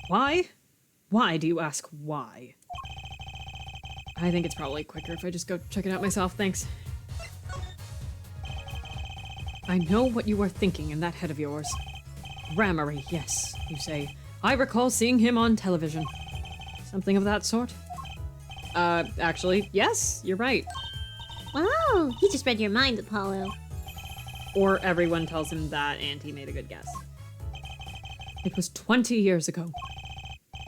Why? Why do you ask why? I think it's probably quicker if I just go check it out myself, thanks. I know what you are thinking in that head of yours. Grammary, yes, you say. I recall seeing him on television. Something of that sort? Actually, yes, you're right. Wow, he just read your mind, Apollo. Or everyone tells him that and he made a good guess. It was 20 years ago.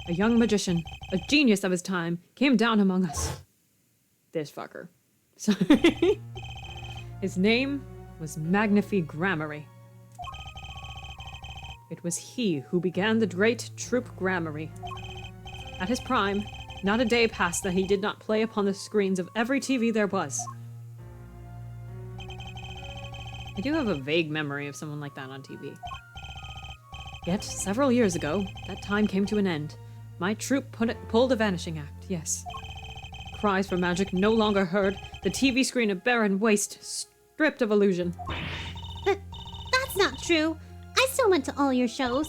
A young magician, a genius of his time, came down among us. This fucker. Sorry. His name was Magnifi Grammary. It was he who began the great Troop Grammary. At his prime, Not a day passed that he did not play upon the screens of every TV there was. I do have a vague memory of someone like that on TV. Yet, several years ago, that time came to an end. My troupe pulled a vanishing act, yes. Cries for magic no longer heard, the TV screen a barren waste, stripped of illusion. That's not true. I still went to all your shows.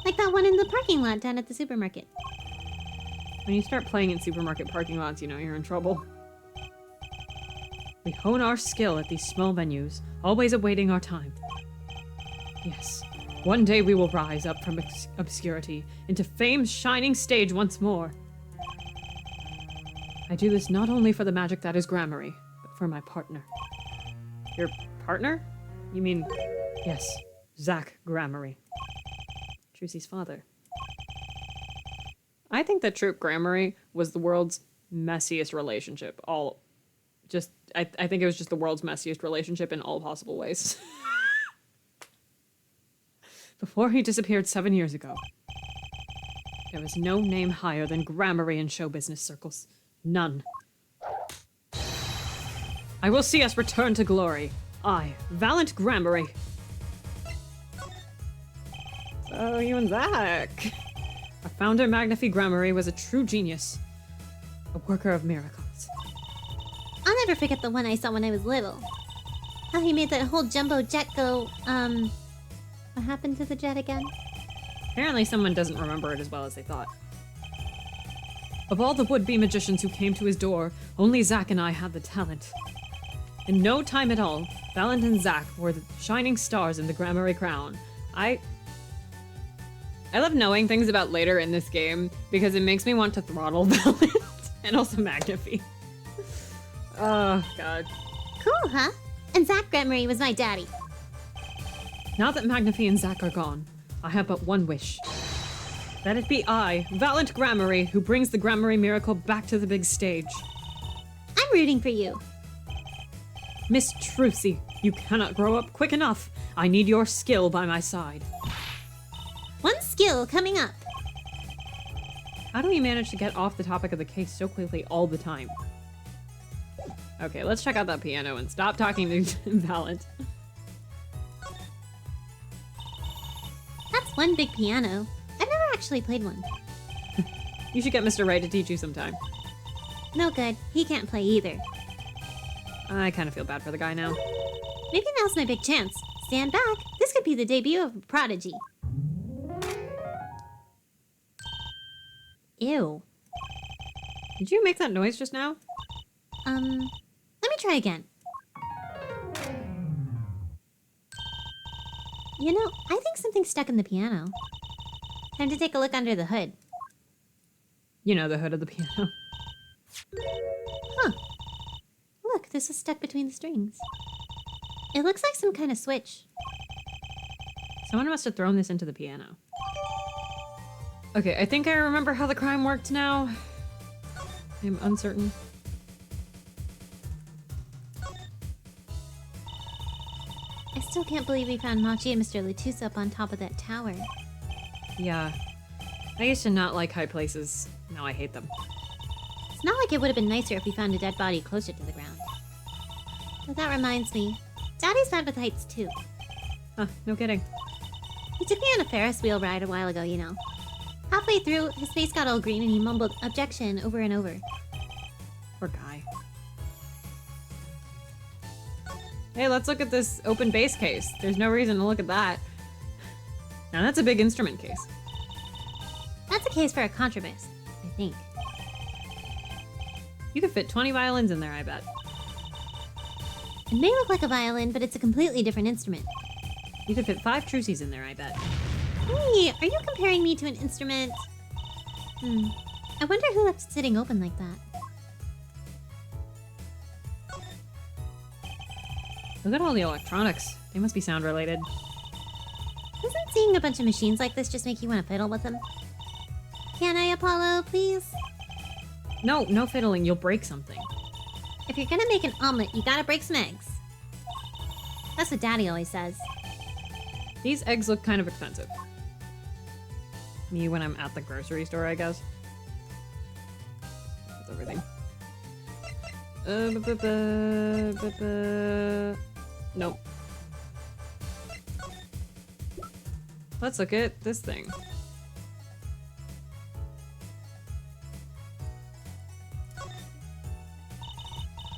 Like that one in the parking lot down at the supermarket. When you start playing in supermarket parking lots, you know you're in trouble. We hone our skill at these small venues, always awaiting our time. Yes, one day we will rise up from obscurity into fame's shining stage once more. I do this not only for the magic that is Gramarye, but for my partner. Your partner? You mean, yes, Zach Gramarye. Trucy's father. I think that Troop Gramarye was the world's messiest relationship. I think it was just the world's messiest relationship in all possible ways. Before he disappeared 7 years ago, there was no name higher than Gramarye in show business circles. None. I will see us return to glory. I, Valiant Gramarye. So, you and Zach. Our founder, Magnifi Gramarye, was a true genius. A worker of miracles. I'll never forget the one I saw when I was little. How he made that whole jumbo jet go, what happened to the jet again? Apparently someone doesn't remember it as well as they thought. Of all the would-be magicians who came to his door, only Zach and I had the talent. In no time at all, Valiant and Zach were the shining stars in the Gramarye crown. I love knowing things about later in this game because it makes me want to throttle Valiant and also Magnifi. Oh, God. Cool, huh? And Zach Gramarye was my daddy. Now that Magnifi and Zach are gone, I have but one wish. That it be I, Valiant Gramarye, who brings the Gramarye miracle back to the big stage. I'm rooting for you. Miss Trucy, you cannot grow up quick enough. I need your skill by my side. One skill coming up. How do we manage to get off the topic of the case so quickly all the time? Okay, let's check out that piano and stop talking to Valiant. That's one big piano. I've never actually played one. You should get Mr. Ray to teach you sometime. No good. He can't play either. I kind of feel bad for the guy now. Maybe now's my big chance. Stand back. This could be the debut of a prodigy. Ew. Did you make that noise just now? Let me try again. You know, I think something's stuck in the piano. Time to take a look under the hood. You know, the hood of the piano. Huh. Look, this is stuck between the strings. It looks like some kind of switch. Someone must have thrown this into the piano. Okay, I think I remember how the crime worked now. I'm uncertain. I still can't believe we found Machi and Mr. Latouche up on top of that tower. Yeah. I used to not like high places. Now I hate them. It's not like it would have been nicer if we found a dead body closer to the ground. But that reminds me, Daddy's bad with heights too. Huh, no kidding. He took me on a Ferris wheel ride a while ago, you know. Halfway through, his face got all green and he mumbled objection over and over. Poor guy. Hey, let's look at this open bass case. There's no reason to look at that. Now that's a big instrument case. That's a case for a contrabass, I think. You could fit 20 violins in there, I bet. It may look like a violin, but it's a completely different instrument. You could fit 5 Trucies in there, I bet. Hey, are you comparing me to an instrument? I wonder who left it sitting open like that. Look at all the electronics. They must be sound related. Doesn't seeing a bunch of machines like this just make you want to fiddle with them? Can I, Apollo, please? No, no fiddling. You'll break something. If you're gonna make an omelet, you gotta break some eggs. That's what Daddy always says. These eggs look kind of expensive. Me when I'm at the grocery store, I guess. that's everything. Nope. Let's look at this thing.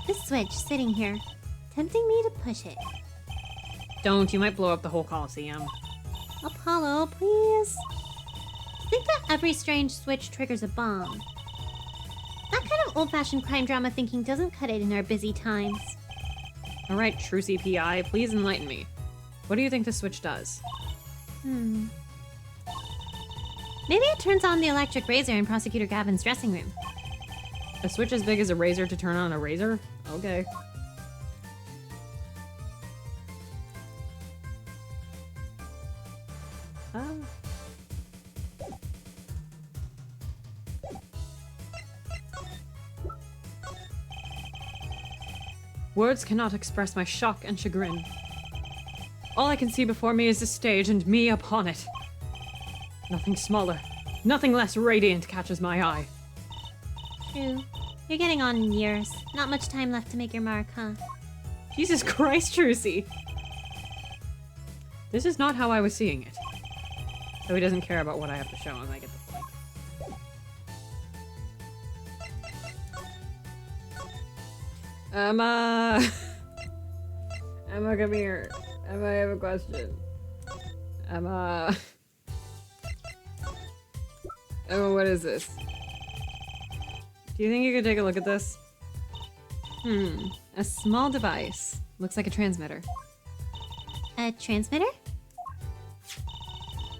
This switch sitting here, tempting me to push it. Don't, you might blow up the whole Coliseum. Apollo, please. Think that every strange switch triggers a bomb. That kind of old-fashioned crime drama thinking doesn't cut it in our busy times. Alright, true CPI, please enlighten me. What do you think the switch does? Maybe it turns on the electric razor in Prosecutor Gavin's dressing room. A switch as big as a razor to turn on a razor? Okay. Words cannot express my shock and chagrin. All I can see before me is the stage and me upon it. Nothing smaller, nothing less radiant catches my eye. True. You're getting on in years. Not much time left to make your mark, huh? Jesus Christ, Trucy! This is not how I was seeing it. So he doesn't care about what I have to show him, I get the point. Emma, come here. Emma, I have a question. Emma, what is this? Do you think you could take a look at this? A small device. Looks like a transmitter. A transmitter?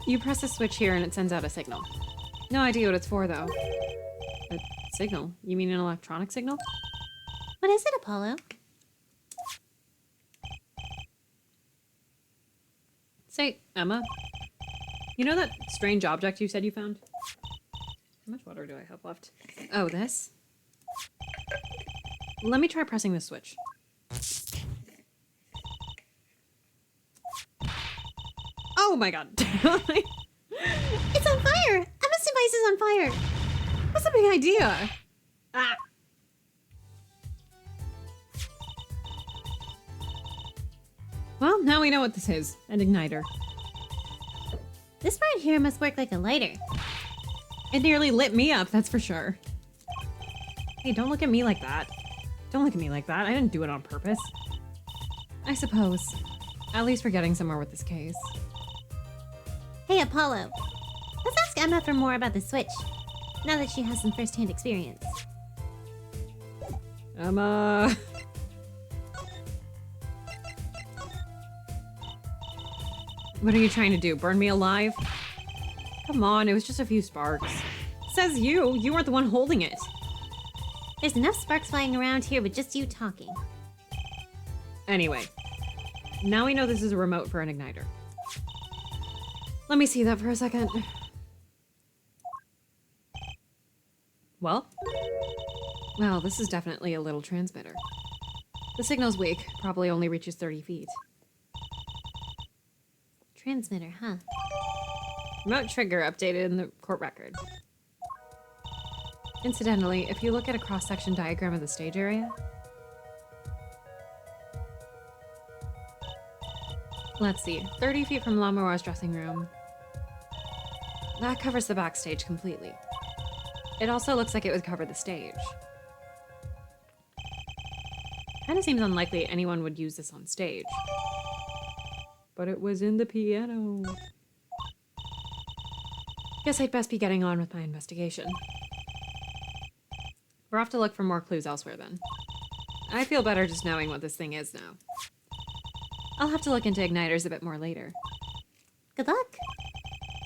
You press a switch here and it sends out a signal. No idea what it's for, though. A signal? You mean an electronic signal? What is it, Apollo? Say, Emma, you know that strange object you said you found? How much water do I have left? Oh, this? Let me try pressing this switch. Oh my god. It's on fire! Emma's device is on fire! That's a big idea. Ah. Well, now we know what this is. An igniter. This part here must work like a lighter. It nearly lit me up, that's for sure. Hey, don't look at me like that. Don't look at me like that. I didn't do it on purpose. I suppose. At least we're getting somewhere with this case. Hey, Apollo. Let's ask Emma for more about the switch, now that she has some first-hand experience. Emma... What are you trying to do? Burn me alive? Come on, it was just a few sparks. Says you. You weren't the one holding it. There's enough sparks flying around here with just you talking. Anyway, now we know this is a remote for an igniter. Let me see that for a second. Well, this is definitely a little transmitter. The signal's weak, probably only reaches 30 feet. Transmitter, huh? Remote trigger updated in the court record. Incidentally, if you look at a cross-section diagram of the stage area... Let's see, 30 feet from Lamoura's dressing room. That covers the backstage completely. It also looks like it would cover the stage. Kinda seems unlikely anyone would use this on stage. But it was in the piano. Guess I'd best be getting on with my investigation. We're off to look for more clues elsewhere then. I feel better just knowing what this thing is now. I'll have to look into igniters a bit more later. Good luck.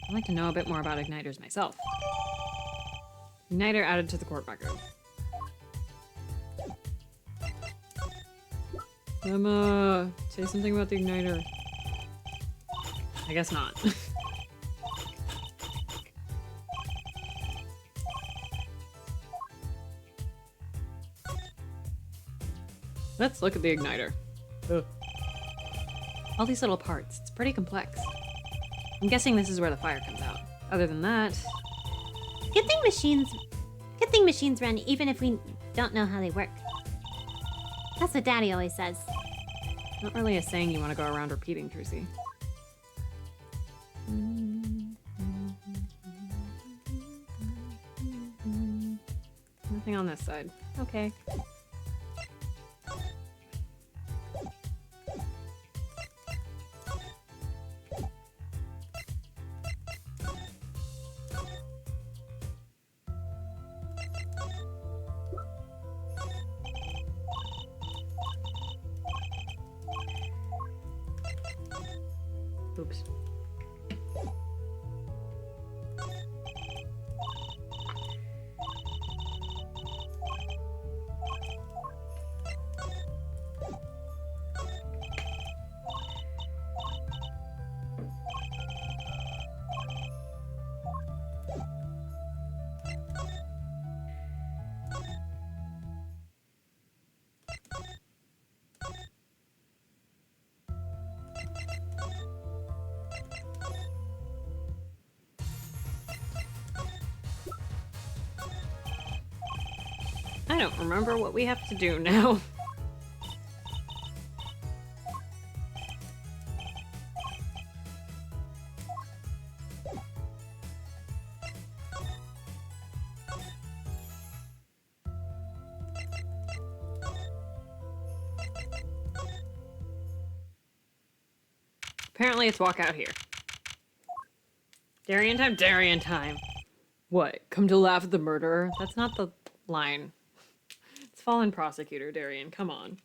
I'd like to know a bit more about igniters myself. Igniter added to the court record. Emma, say something about the igniter. I guess not. Let's look at the igniter. Ugh. All these little parts, it's pretty complex. I'm guessing this is where the fire comes out. Other than that... Good thing Good thing machines run even if we don't know how they work. That's what Daddy always says. Not really a saying you want to go around repeating, Trucy. Nothing on this side. Okay. Oops. I don't remember what we have to do now. Apparently it's walk out here. Darien time, Darien time. What? Come to laugh at the murderer? That's not the line. It's fallen prosecutor, Darien. Come on.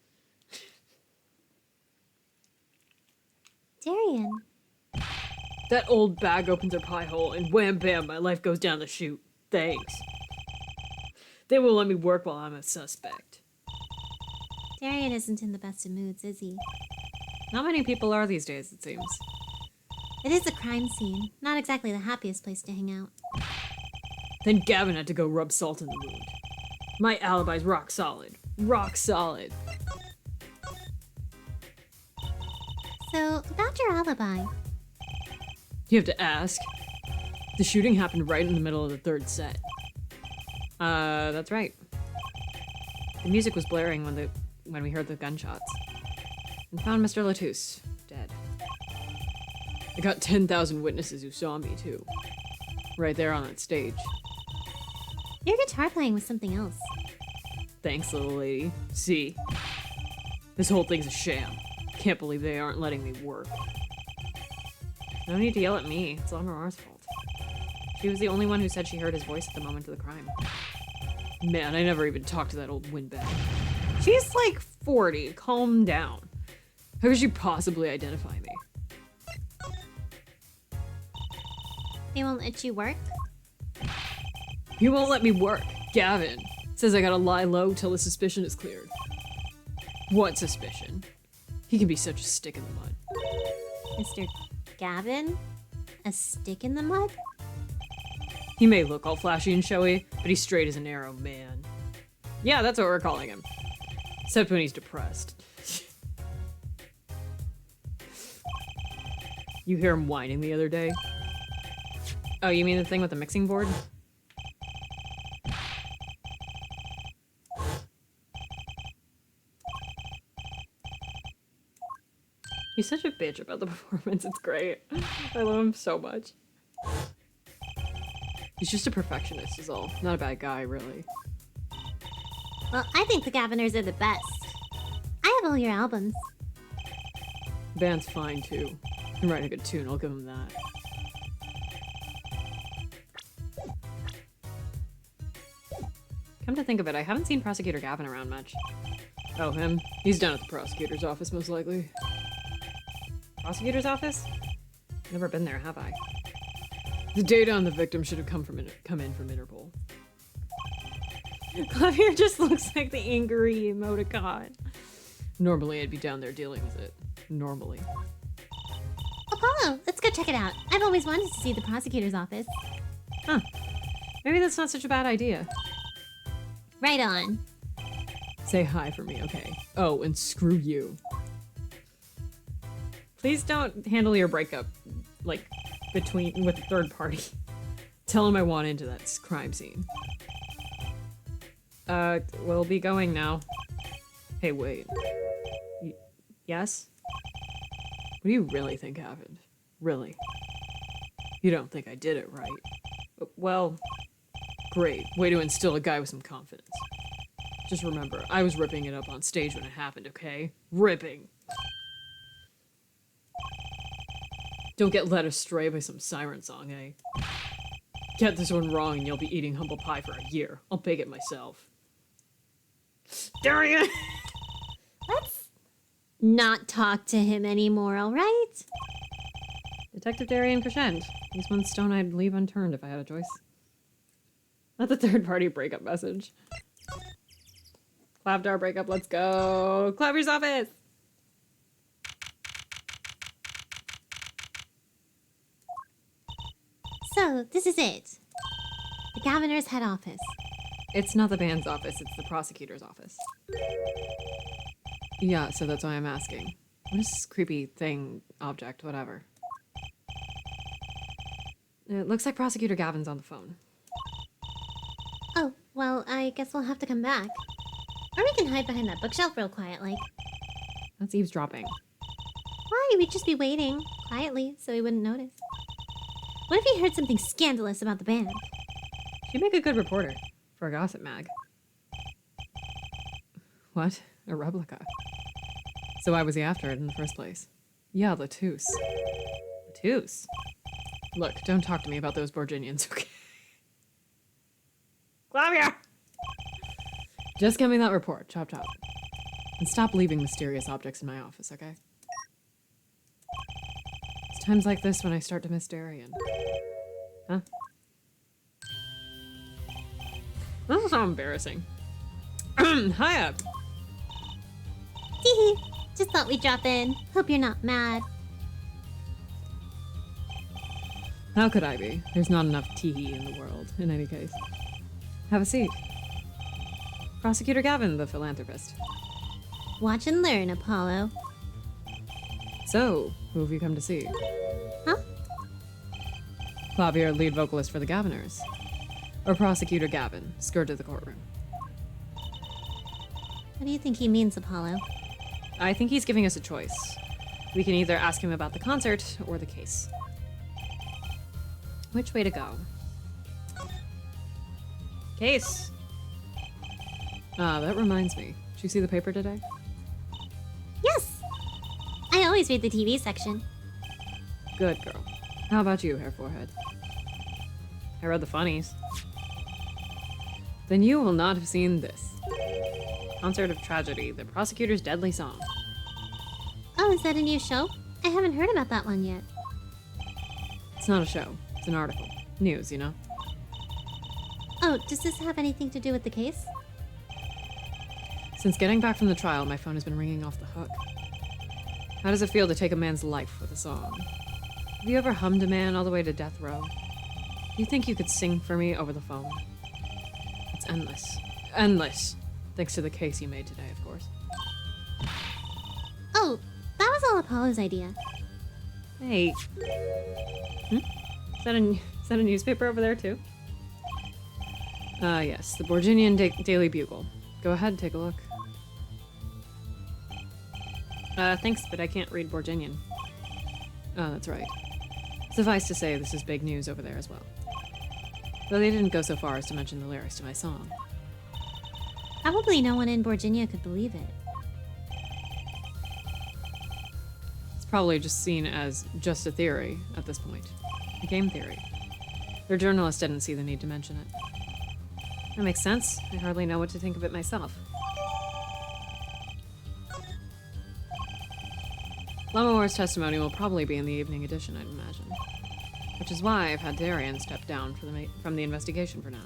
Darien. That old bag opens her pie hole, and wham bam, my life goes down the chute. Thanks. They won't let me work while I'm a suspect. Darien isn't in the best of moods, is he? Not many people are these days, it seems. It is a crime scene. Not exactly the happiest place to hang out. Then Gavin had to go rub salt in the wound. My alibi's rock solid. Rock solid. So, about your alibi. You have to ask. The shooting happened right in the middle of the third set. That's right. The music was blaring when we heard the gunshots. And found Mr. Latouche dead. I got 10,000 witnesses who saw me, too. Right there on that stage. Your guitar playing was something else. Thanks, little lady. See? This whole thing's a sham. Can't believe they aren't letting me work. No need to yell at me. It's Lamar's fault. She was the only one who said she heard his voice at the moment of the crime. Man, I never even talked to that old windbag. She's like 40. Calm down. How could you possibly identify me? They won't let you work? He won't let me work. Gavin says I gotta lie low till the suspicion is cleared. What suspicion? He can be such a stick in the mud. Mr. Gavin? A stick in the mud? He may look all flashy and showy, but he's straight as an arrow, man. Yeah, that's what we're calling him. Except when he's depressed. You hear him whining the other day? Oh, you mean the thing with the mixing board? He's such a bitch about the performance, it's great. I love him so much. He's just a perfectionist is all. Not a bad guy, really. Well, I think the Gaviners are the best. I have all your albums. The band's fine, too. Can write a good tune, I'll give him that. Come to think of it, I haven't seen Prosecutor Gavin around much. Oh, him? He's down at the prosecutor's office, most likely. Prosecutor's office? Never been there, have I? The data on the victim should have come in from Interpol. Clavier just looks like the angry emoticon. Normally, I'd be down there dealing with it. Normally. Apollo, let's go check it out. I've always wanted to see the prosecutor's office. Huh. Maybe that's not such a bad idea. Right on. Say hi for me, okay? Oh, and screw you. Please don't handle your breakup, like, with a third party. Tell him I want into that crime scene. We'll be going now. Hey, wait. Yes? What do you really think happened? Really? You don't think I did it, right? Well, great. Way to instill a guy with some confidence. Just remember, I was ripping it up on stage when it happened, okay? Ripping! Don't get led astray by some siren song, eh? Get this one wrong and you'll be eating humble pie for a year. I'll bake it myself. Darian! Let's not talk to him anymore, alright? Detective Darian Crescent. He's one stone I'd leave unturned if I had a choice. Not the third-party breakup message. Clavdar breakup, let's go! Clavier's office! So, this is it. The governor's head office. It's not the band's office, it's the prosecutor's office. Yeah, so that's why I'm asking. What is this creepy thing, object, whatever? It looks like Prosecutor Gavin's on the phone. Oh, well, I guess we'll have to come back. Or we can hide behind that bookshelf real quiet, like. That's eavesdropping. Why? We'd just be waiting, quietly, so he wouldn't notice. What if he heard something scandalous about the band? She'd make a good reporter for a gossip mag. What? A replica? So why was he after it in the first place? Yeah, Latouche. Latouche? Look, don't talk to me about those Borginians, okay? Clavia! Just get me that report, chop chop. And stop leaving mysterious objects in my office, okay? It's times like this when I start to miss Darian. Huh? This is so embarrassing. Hi up! Teehee. Just thought we'd drop in. Hope you're not mad. How could I be? There's not enough teehee in the world, in any case. Have a seat. Prosecutor Gavin, the philanthropist. Watch and learn, Apollo. So, who have you come to see? Huh? Clavier, lead vocalist for the Gaviners. Or Prosecutor Gavin, skirt of the courtroom. What do you think he means, Apollo? I think he's giving us a choice. We can either ask him about the concert or the case. Which way to go? Case! Ah, that reminds me. Did you see the paper today? Yes! I always read the TV section. Good girl. How about you, Hair Forehead? I read the funnies. Then you will not have seen this. Concert of Tragedy, the prosecutor's deadly song. Oh, is that a new show? I haven't heard about that one yet. It's not a show. It's an article. News, you know? Oh, does this have anything to do with the case? Since getting back from the trial, my phone has been ringing off the hook. How does it feel to take a man's life with a song? Have you ever hummed a man all the way to death row? Do you think you could sing for me over the phone? It's endless. Endless! Thanks to the case you made today, of course. Oh, that was all Apollo's idea. Hey. Is that a newspaper over there, too? Yes. The Borginian Daily Bugle. Go ahead, take a look. Thanks, but I can't read Borginian. Oh, that's right. Suffice to say, this is big news over there as well. Though they didn't go so far as to mention the lyrics to my song. Probably no one in Virginia could believe it. It's probably just seen as just a theory at this point. A game theory. Their journalist didn't see the need to mention it. That makes sense. I hardly know what to think of it myself. Lamoire's testimony will probably be in the evening edition, I'd imagine. Which is why I've had Darian step down from the investigation for now.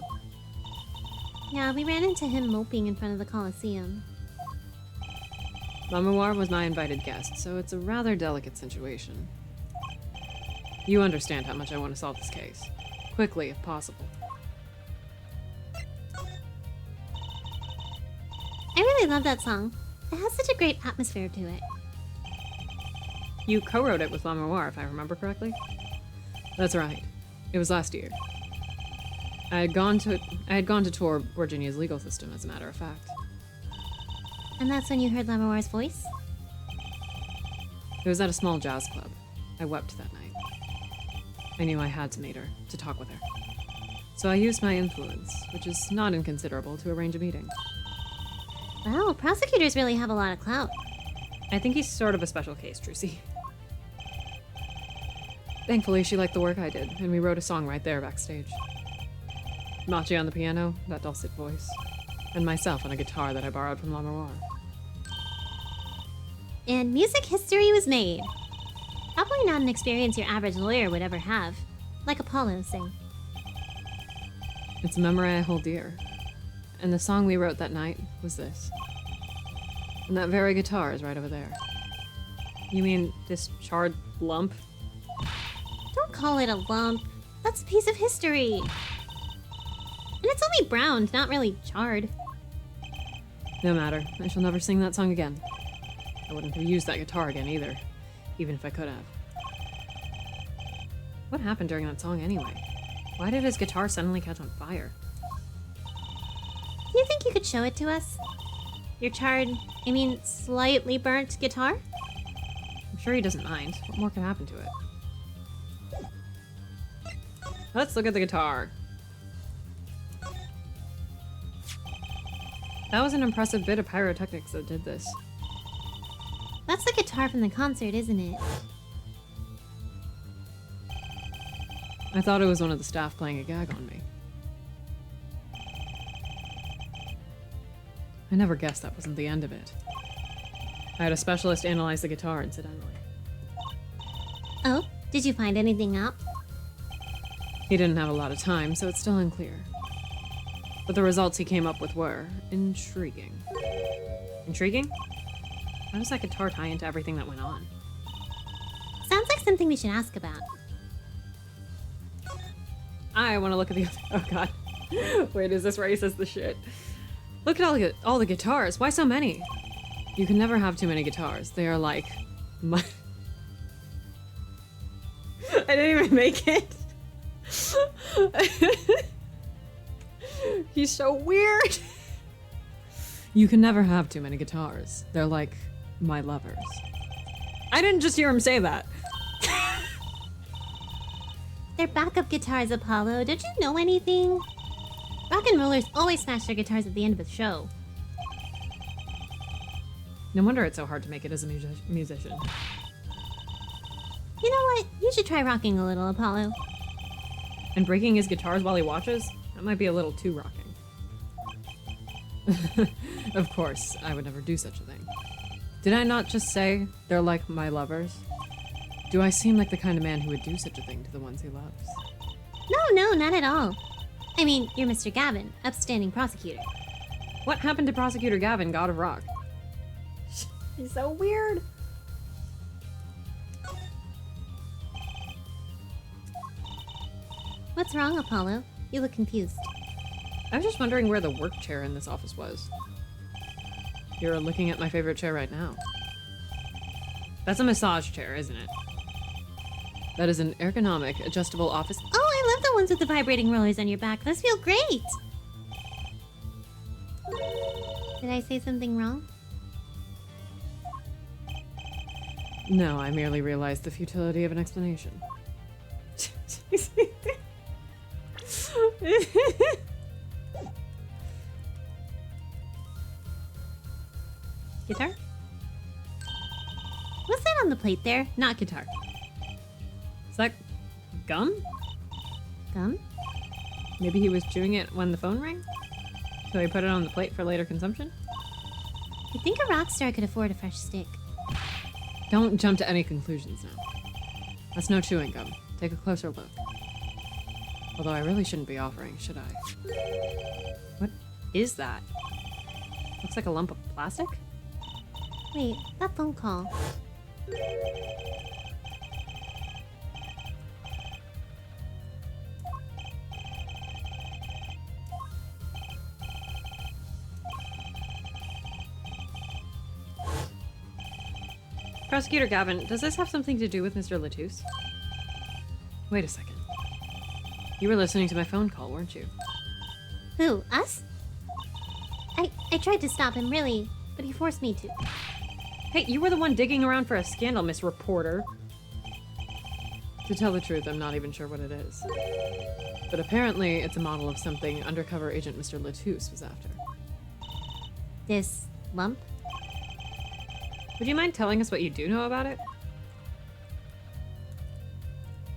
Yeah, we ran into him moping in front of the Coliseum. Lamoire was my invited guest, so it's a rather delicate situation. You understand how much I want to solve this case. Quickly, if possible. I really love that song. It has such a great atmosphere to it. You co-wrote it with Lamoire, if I remember correctly? That's right. It was last year. I had gone to tour Virginia's legal system, as a matter of fact. And that's when you heard Lammermore's voice? It was at a small jazz club. I wept that night. I knew I had to meet her, to talk with her. So I used my influence, which is not inconsiderable, to arrange a meeting. Wow, prosecutors really have a lot of clout. I think he's sort of a special case, Trucy. Thankfully, she liked the work I did, and we wrote a song right there backstage. Machi on the piano, that dulcet voice, and myself on a guitar that I borrowed from Lammermoire. And music history was made. Probably not an experience your average lawyer would ever have. Like Apollo saying. It's a memory I hold dear. And the song we wrote that night was this. And that very guitar is right over there. You mean this charred lump? Don't call it a lump. That's a piece of history. And it's only browned, not really charred. No matter. I shall never sing that song again. I wouldn't have used that guitar again either, even if I could have. What happened during that song anyway? Why did his guitar suddenly catch on fire? Do you think you could show it to us? Your charred, slightly burnt guitar? I'm sure he doesn't mind. What more could happen to it? Let's look at the guitar. That was an impressive bit of pyrotechnics that did this. That's the guitar from the concert, isn't it? I thought it was one of the staff playing a gag on me. I never guessed that wasn't the end of it. I had a specialist analyze the guitar, incidentally. Oh, did you find anything out? He didn't have a lot of time, so it's still unclear. But the results he came up with were intriguing. Intriguing? How does that guitar tie into everything that went on? Sounds like something we should ask about. I want to look at the other. Oh god. Wait, is this where he says the shit? Look at all the guitars. Why so many? You can never have too many guitars. They are like my. I didn't even make it. He's so weird. You can never have too many guitars. They're like my lovers. I didn't just hear him say that. They're backup guitars, Apollo. Don't you know anything? Rock and rollers always smash their guitars at the end of the show. No wonder it's so hard to make it as a musician. You know what? You should try rocking a little, Apollo. And breaking his guitars while he watches? That might be a little too rocking. Of course, I would never do such a thing. Did I not just say they're like my lovers? Do I seem like the kind of man who would do such a thing to the ones he loves? No, not at all. I mean, you're Mr. Gavin, upstanding prosecutor. What happened to Prosecutor Gavin, God of Rock? He's so weird. What's wrong, Apollo? You look confused. I was just wondering where the work chair in this office was. You're looking at my favorite chair right now. That's a massage chair, isn't it? That is an ergonomic, adjustable office. Oh, I love the ones with the vibrating rollers on your back. Those feel great! Did I say something wrong? No, I merely realized the futility of an explanation. Guitar? What's that on the plate there? Not guitar. Is that gum? Gum? Maybe he was chewing it when the phone rang? So he put it on the plate for later consumption? You'd think a rock star could afford a fresh stick. Don't jump to any conclusions now. That's no chewing gum. Take a closer look. Although I really shouldn't be offering, should I? What is that? Looks like a lump of plastic? Wait, that phone call. Prosecutor Gavin, does this have something to do with Mr. Latouche? Wait a second. You were listening to my phone call, weren't you? Who, us? I tried to stop him, really, but he forced me to. Hey, you were the one digging around for a scandal, Miss Reporter. To tell the truth, I'm not even sure what it is. But apparently, it's a model of something undercover agent Mr. Latouche was after. This lump? Would you mind telling us what you do know about it?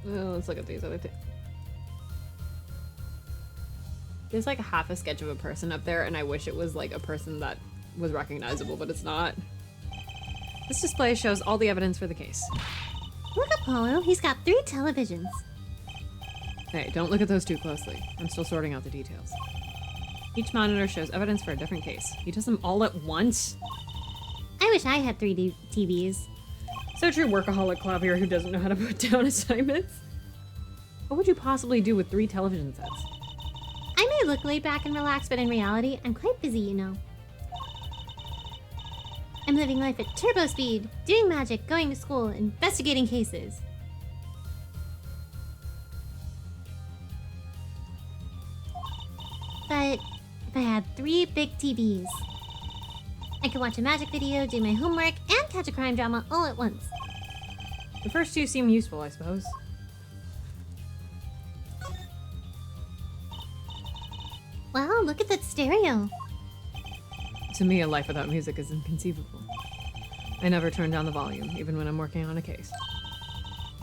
Well, let's look at these other things. There's like half a sketch of a person up there, and I wish it was like a person that was recognizable, but it's not. This display shows all the evidence for the case. Look, Apollo, he's got 3 televisions. Hey, don't look at those too closely. I'm still sorting out the details. Each monitor shows evidence for a different case. He does them all at once? I wish I had 3 TVs. So true, workaholic Clavier who doesn't know how to put down assignments. What would you possibly do with 3 television sets? I may look laid back and relaxed, but in reality, I'm quite busy, you know. I'm living life at turbo speed, doing magic, going to school, investigating cases. But if I had 3 big TVs, I could watch a magic video, do my homework, and catch a crime drama all at once. The first 2 seem useful, I suppose. Wow, look at that stereo. To me, a life without music is inconceivable. I never turn down the volume, even when I'm working on a case.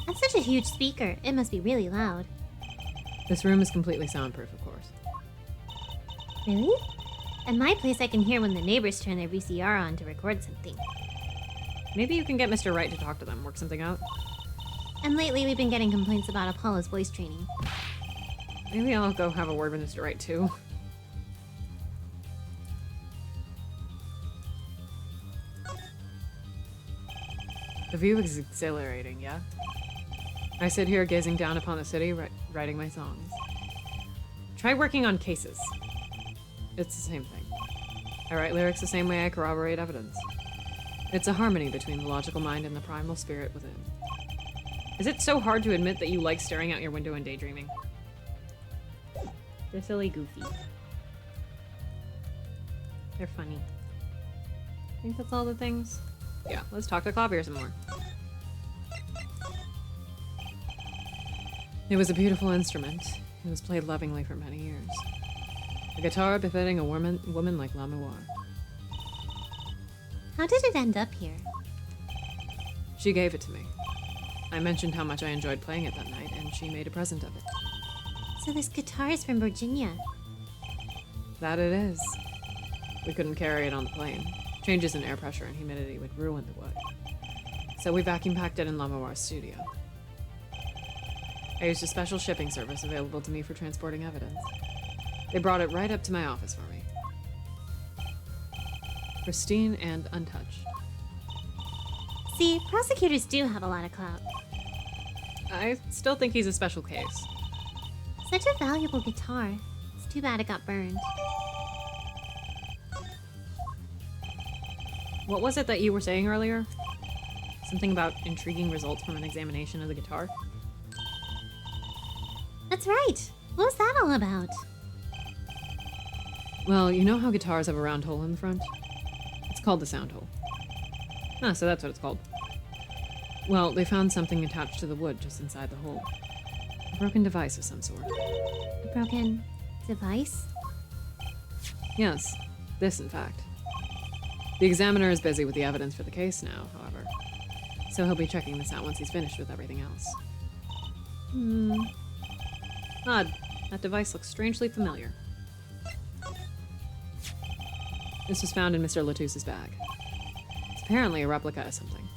That's such a huge speaker. It must be really loud. This room is completely soundproof, of course. Really? At my place, I can hear when the neighbors turn their VCR on to record something. Maybe you can get Mr. Wright to talk to them, work something out. And lately, we've been getting complaints about Apollo's voice training. Maybe I'll go have a word with Mr. Wright, too. The view is exhilarating, yeah? I sit here gazing down upon the city, writing my songs. Try working on cases. It's the same thing. I write lyrics the same way I corroborate evidence. It's a harmony between the logical mind and the primal spirit within. Is it so hard to admit that you like staring out your window and daydreaming? They're silly goofy. They're funny. I think that's all the things. Yeah, let's talk to Clavier some more. It was a beautiful instrument. It was played lovingly for many years. A guitar befitting a woman like L'Amour. How did it end up here? She gave it to me. I mentioned how much I enjoyed playing it that night, and she made a present of it. So this guitar is from Virginia. That it is. We couldn't carry it on the plane. Changes in air pressure and humidity would ruin the wood. So we vacuum packed it in L'Amour's studio. I used a special shipping service available to me for transporting evidence. They brought it right up to my office for me. Pristine and untouched. See, prosecutors do have a lot of clout. I still think he's a special case. Such a valuable guitar. It's too bad it got burned. What was it that you were saying earlier? Something about intriguing results from an examination of the guitar? That's right. What was that all about? Well, you know how guitars have a round hole in the front? It's called the sound hole. Ah, so that's what it's called. Well, they found something attached to the wood just inside the hole. A broken device of some sort. A broken device? Yes, this in fact. The examiner is busy with the evidence for the case now, however. So he'll be checking this out once he's finished with everything else. Odd. That device looks strangely familiar. This was found in Mr. Latouche's bag. It's apparently a replica of something.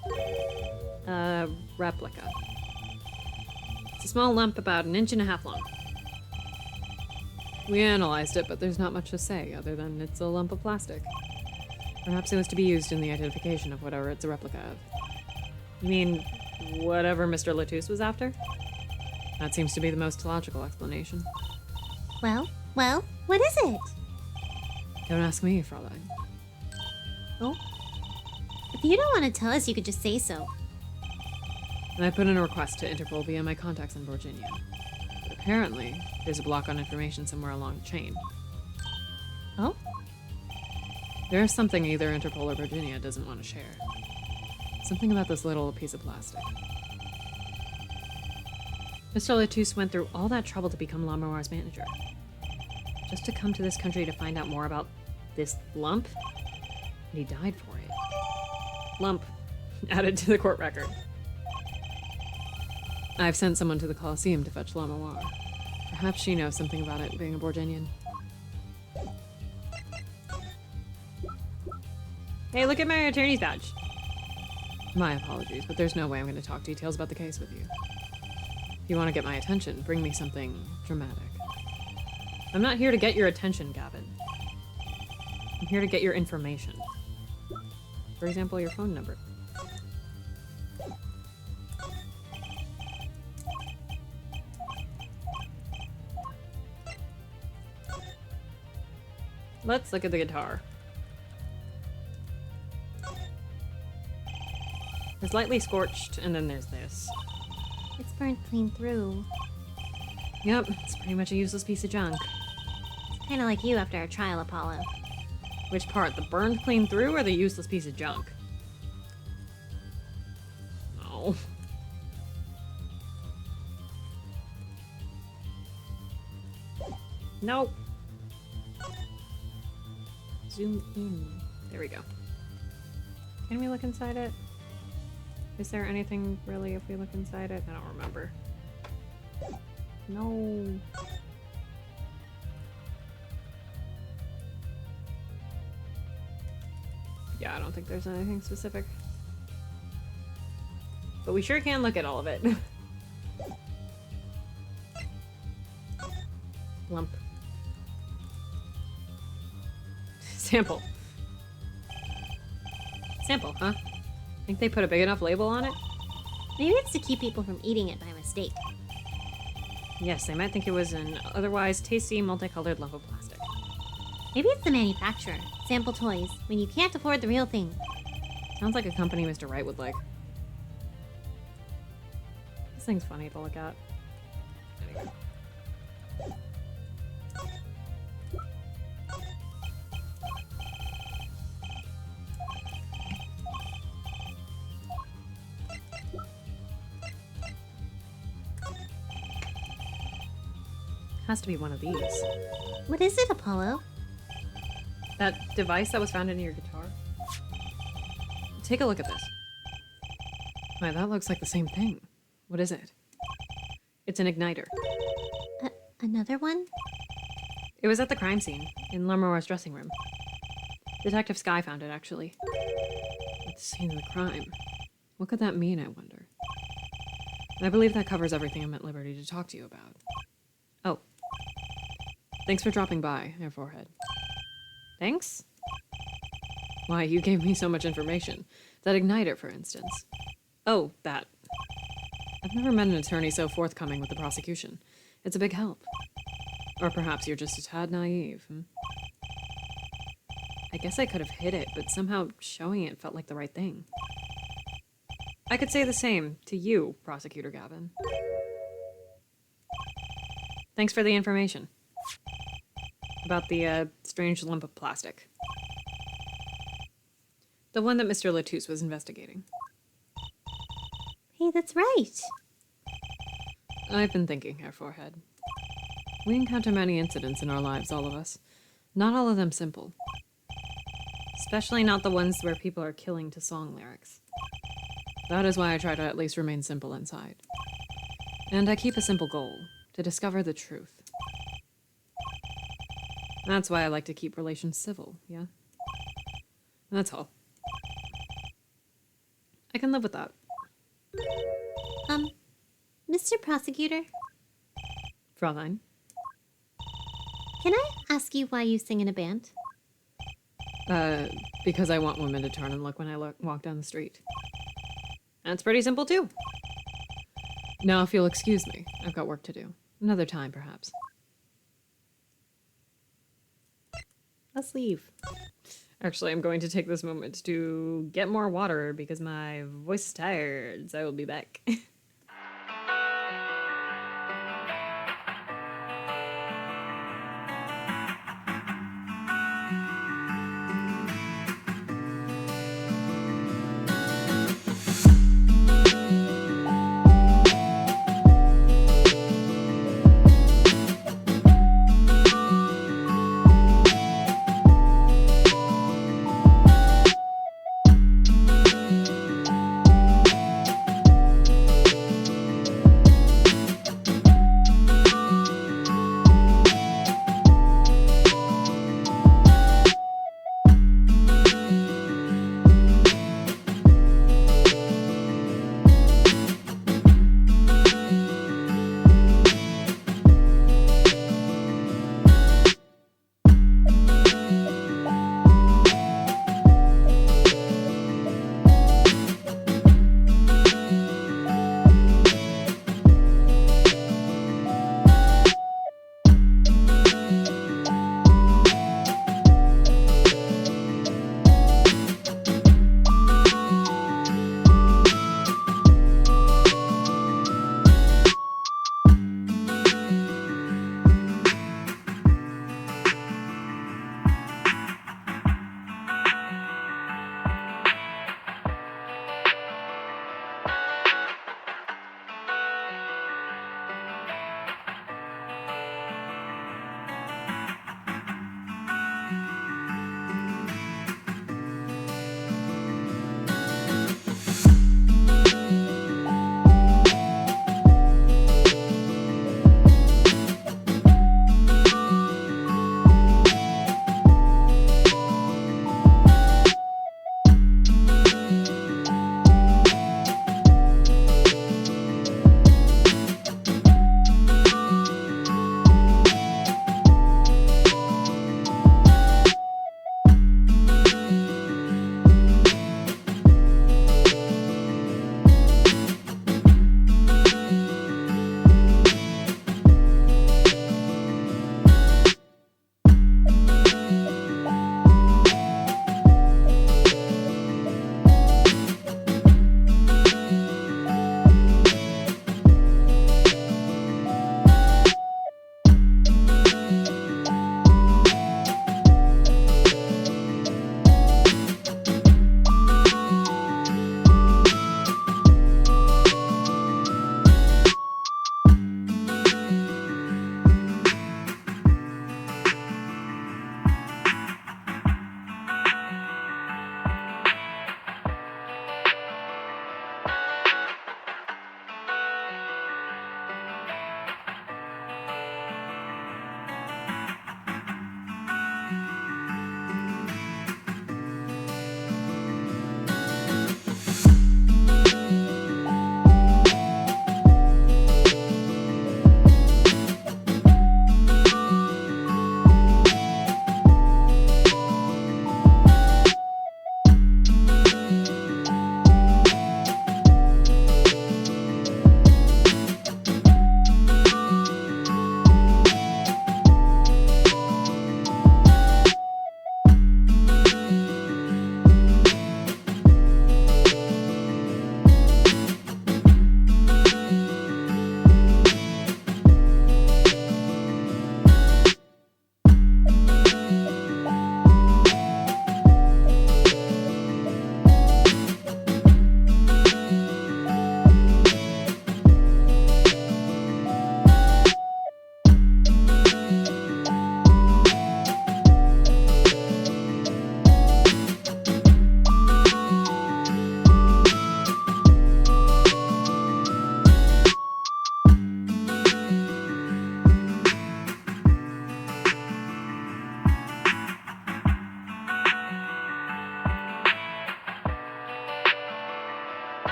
A replica. It's a small lump about 1.5 inches long. We analyzed it, but there's not much to say other than it's a lump of plastic. Perhaps it was to be used in the identification of whatever it's a replica of. You mean, whatever Mr. Latouche was after? That seems to be the most logical explanation. Well, what is it? Don't ask me, Fraulein. Oh? If you don't want to tell us, you could just say so. And I put in a request to Interpol via my contacts in Virginia. But Apparently, there's a block on information somewhere along the chain. Oh? There's something either Interpol or Virginia doesn't want to share. Something about this little piece of plastic. Mr. Latouche went through all that trouble to become Lamoir's manager. Just to come to this country to find out more about this lump? And he died for it. Lump. Added to the court record. I've sent someone to the Colosseum to fetch Lamoir. Perhaps she knows something about it, being a Borgenian. Hey, look at my attorney's badge. My apologies, but there's no way I'm going to talk details about the case with you. If you want to get my attention, bring me something dramatic. I'm not here to get your attention, Gavin. I'm here to get your information. For example, your phone number. Let's look at the guitar. It's lightly scorched, and then there's this. It's burned clean through. Yep, it's pretty much a useless piece of junk. It's kind of like you after our trial, Apollo. Which part? The burned clean through or the useless piece of junk? No. Nope. Zoom in. There we go. Can we look inside it? Is there anything really if we look inside it? I don't remember. No. Yeah, I don't think there's anything specific. But we sure can look at all of it. Lump. Sample. Sample, huh? Think they put a big enough label on it? Maybe it's to keep people from eating it by mistake. Yes, they might think it was an otherwise tasty, multicolored lump of plastic. Maybe it's the manufacturer. Sample toys, when you can't afford the real thing. Sounds like a company Mr. Wright would like. This thing's funny to look at. Anyway. Has to be one of these. What is it, Apollo? That device that was found in your guitar? Take a look at this. Why, that looks like the same thing. What is it? It's an igniter. Another one? It was at the crime scene, in Lamoir's dressing room. Detective Skye found it, actually. At the scene of the crime. What could that mean, I wonder? I believe that covers everything I'm at liberty to talk to you about. Oh. Thanks for dropping by, Air Forehead. Thanks? Why, you gave me so much information. That igniter, for instance. Oh, that. I've never met an attorney so forthcoming with the prosecution. It's a big help. Or perhaps you're just a tad naive. I guess I could have hid it, but somehow showing it felt like the right thing. I could say the same to you, Prosecutor Gavin. Thanks for the information. About the, strange lump of plastic. The one that Mr. Latouche was investigating. Hey, that's right. I've been thinking, Air Forehead. We encounter many incidents in our lives, all of us. Not all of them simple. Especially not the ones where people are killing to song lyrics. That is why I try to at least remain simple inside. And I keep a simple goal, to discover the truth. That's why I like to keep relations civil, yeah? That's all. I can live with that. Mr. Prosecutor, Fraulein. can I ask you why you sing in a band? Because I want women to turn and look when I walk down the street. That's pretty simple, too. Now, if you'll excuse me, I've got work to do. Another time, perhaps. Let's leave. Actually, I'm going to take this moment to get more water because my voice is tired, so I will be back.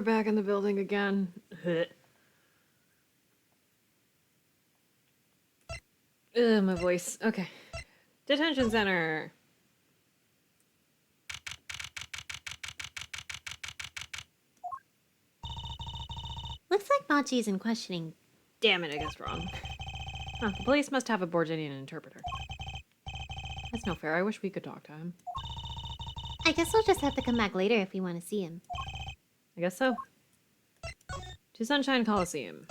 we're back in the building again. Ugh, my voice. Okay. Detention center. Looks like Machi's in questioning. Damn it, I guessed wrong. Huh, the police must have a Borginian interpreter. That's no fair. I wish we could talk to him. I guess we'll just have to come back later if we want to see him. I guess so. To Sunshine Coliseum.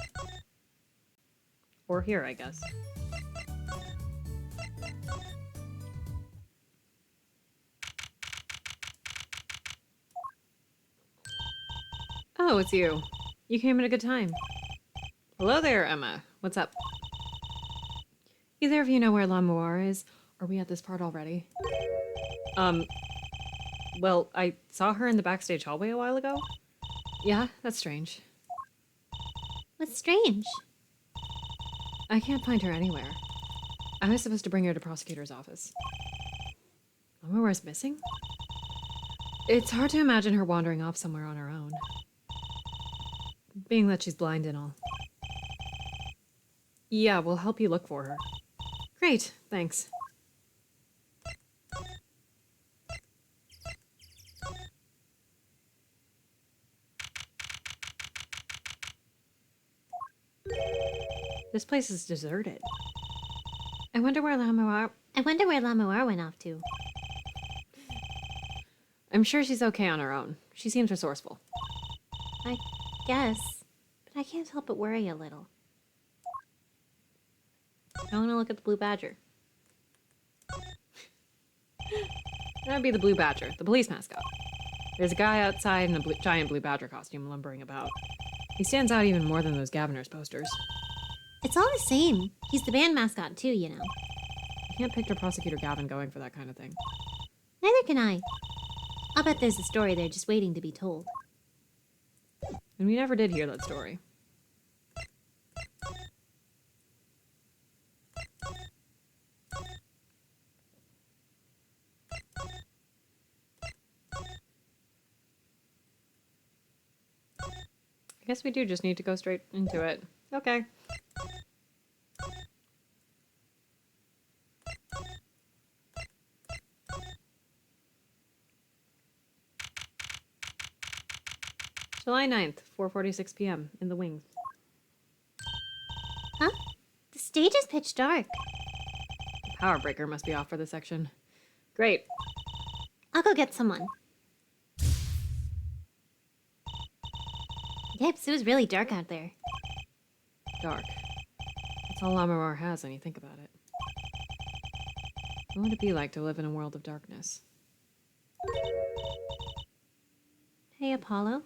Or here, I guess. Oh, it's you. You came at a good time. Hello there, Emma. What's up? Either of you know where La Moire is? Are we at this part already? Well, I saw her in the backstage hallway a while ago. Yeah, that's strange. What's strange? I can't find her anywhere. I was supposed to bring her to prosecutor's office. La Moire's missing? It's hard to imagine her wandering off somewhere on her own. Being that she's blind and all. Yeah, we'll help you look for her. Great, thanks. This place is deserted. I wonder where La Moire... I wonder where La Moire went off to. I'm sure she's okay on her own. She seems resourceful. I guess. But I can't help but worry a little. I want to look at the Blue Badger. That'd be the Blue Badger, the police mascot. There's a guy outside in a giant Blue Badger costume lumbering about. He stands out even more than those Governors posters. It's all the same. He's the band mascot too, you know. I can't picture Prosecutor Gavin going for that kind of thing. Neither can I. I'll bet there's a story there just waiting to be told. And we never did hear that story. I guess we do just need to go straight into it. Okay. July 9th, 4:46 p.m. in the wings. Huh? The stage is pitch dark. The power breaker must be off for the section. Great. I'll go get someone. Yipes, it was really dark out there. Dark. That's all Lammermoor has when you think about it. What would it be like to live in a world of darkness? Hey, Apollo.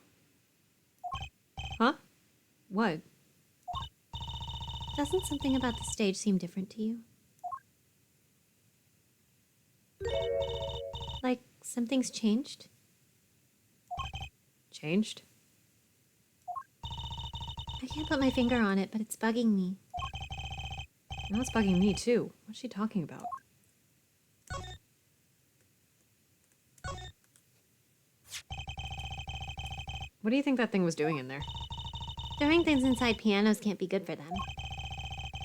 Huh? What? Doesn't something about the stage seem different to you? Like something's changed? Changed? I can't put my finger on it, but it's bugging me. Now it's bugging me too. What's she talking about? What do you think that thing was doing in there? Throwing things inside pianos can't be good for them.